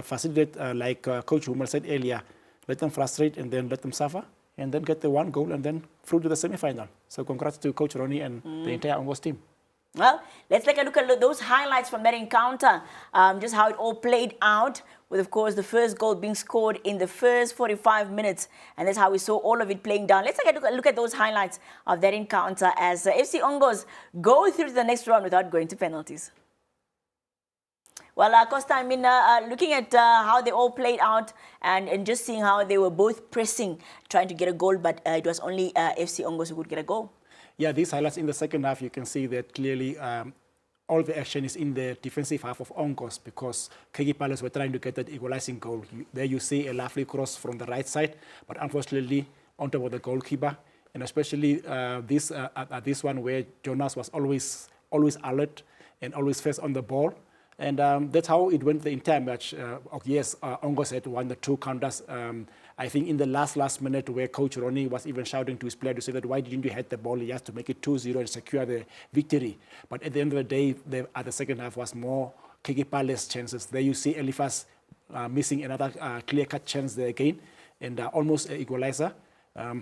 facilitate, like Coach Hummel said earlier, let them frustrate and then let them suffer, and then get the one goal and then through to the semi-final. So congrats to Coach Ronnie and the entire ONGOS team. Well, let's take a look at those highlights from that encounter, just how it all played out, with, of course, the first goal being scored in the first 45 minutes. And that's how we saw all of it playing down. Let's take a look at those highlights of that encounter as FC ONGOS go through to the next round without going to penalties. Well, Costa, I mean, looking at how they all played out and just seeing how they were both pressing, trying to get a goal, but it was only FC ONGOS who could get a goal. Yeah, these highlights in the second half, you can see that clearly all the action is in the defensive half of ONGOS because KK Palace were trying to get that equalizing goal. There you see a lovely cross from the right side, but unfortunately on top of the goalkeeper, and especially this one where Jonas was always alert and always first on the ball. And that's how it went the entire match. Yes, ONGOS had won the 2 counters. I think in the last minute where Coach Ronnie was even shouting to his player to say that why didn't you hit the ball? He has to make it 2-0 and secure the victory. But at the end of the day, the second half was more KK Palace chances. There you see Elifas missing another clear-cut chance there again, and almost an equalizer,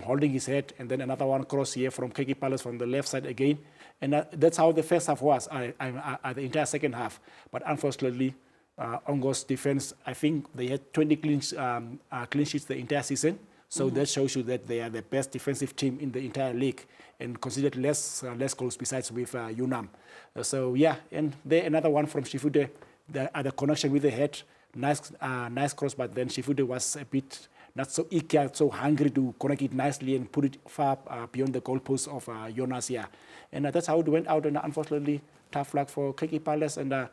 holding his head, and then another one cross here from KK Palace from the left side again. And that's how the first half was, the entire second half. But unfortunately, ONGOS defense, I think they had 20 clean sheets the entire season. So that shows you that they are the best defensive team in the entire league and considered less goals besides with UNAM. So yeah, and there another one from Shifude, the connection with the head, nice cross, but then Shifude was a bit not so eager, so hungry to connect it nicely and put it far beyond the goalpost of Jonas here. And that's how it went out, and unfortunately, tough luck for KK Palace, and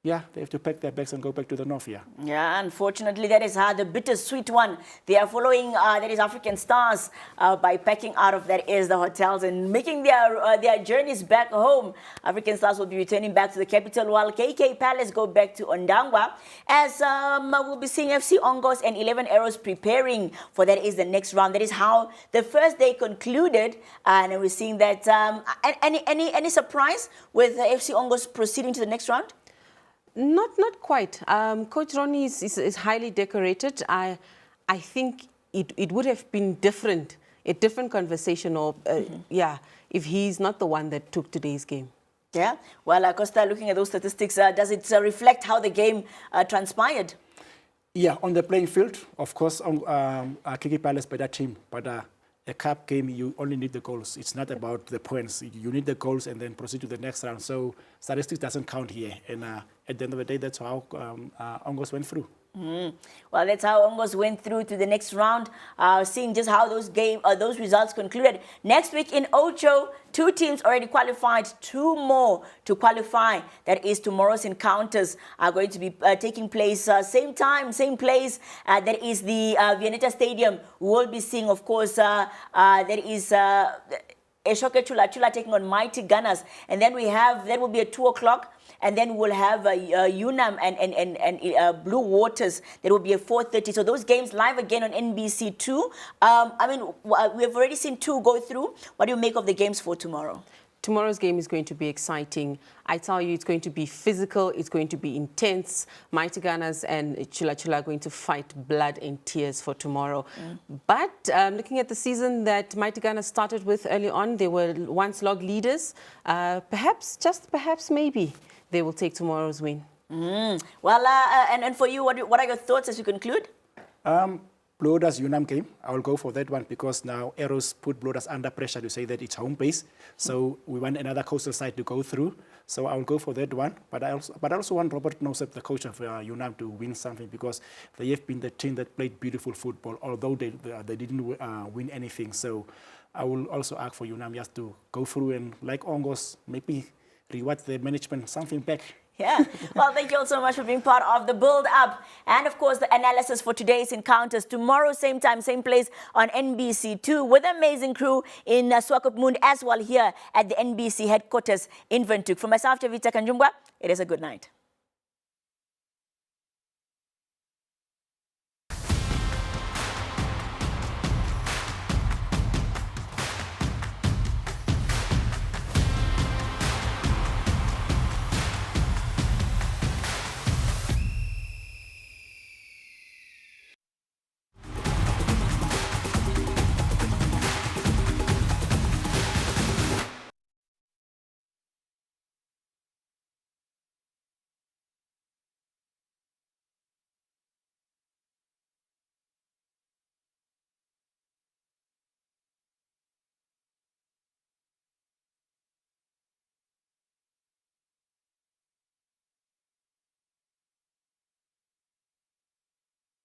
yeah, they have to pack their bags and go back to the north, yeah. Yeah, unfortunately, that is the bittersweet one. They are following, that is African Stars, by packing out of, that is, the hotels and making their journeys back home. African Stars will be returning back to the capital, while KK Palace go back to Ondangwa, as we'll be seeing FC ONGOS and 11 Arrows preparing for, that is, the next round. That is how the first day concluded, and we're seeing that, any surprise with FC ONGOS proceeding to the next round? Not quite. Coach Ronnie is highly decorated. I think it would have been different, a different conversation, or yeah, if he's not the one that took today's game. Yeah. Well, Costa, looking at those statistics, does it reflect how the game transpired? Yeah, on the playing field, of course, KK Palace better team, but a cup game, you only need the goals. It's not about the points. You need the goals and then proceed to the next round. So statistics doesn't count here. And at the end of the day, that's how ONGOS went through. Well, that's how ONGOS went through to the next round, seeing just how those results concluded. Next week in Ocho, 2 teams already qualified, 2 more to qualify. That is, tomorrow's encounters are going to be taking place same time, same place. That is the Vianeta Stadium. We will be seeing, of course, that is Eshoke Chula taking on Mighty Gunners. And then that will be at 2 o'clock. And then we'll have UNAM and Blue Waters. That will be at 4:30. So those games live again on NBC2. I mean, we've already seen 2 go through. What do you make of the games for tomorrow? Tomorrow's game is going to be exciting. I tell you, it's going to be physical. It's going to be intense. Mighty Gunners and Chula are going to fight blood and tears for tomorrow. But looking at the season that Mighty Gunners started with early on, they were once log leaders. Perhaps, just perhaps, maybe, they will take tomorrow's win. Well, and for you, what are your thoughts as we conclude? Blue Waters UNAM game, I will go for that one because now Arrows put Blue Waters under pressure to say that it's home base. So we want another coastal side to go through. So I will go for that one. But I also want Robert Nosep, the coach of UNAM, to win something because they have been the team that played beautiful football, although they didn't win anything. So I will also ask for UNAM just to go through and, like ONGOS, maybe reward the management something back. Yeah. Well, thank you all so much for being part of the build-up. And, of course, the analysis for today's encounters. Tomorrow, same time, same place on NBC2 with an amazing crew in Swakopmund as well here at the NBC headquarters in Windhoek. For myself, Javita Kanjumbwa, it is a good night.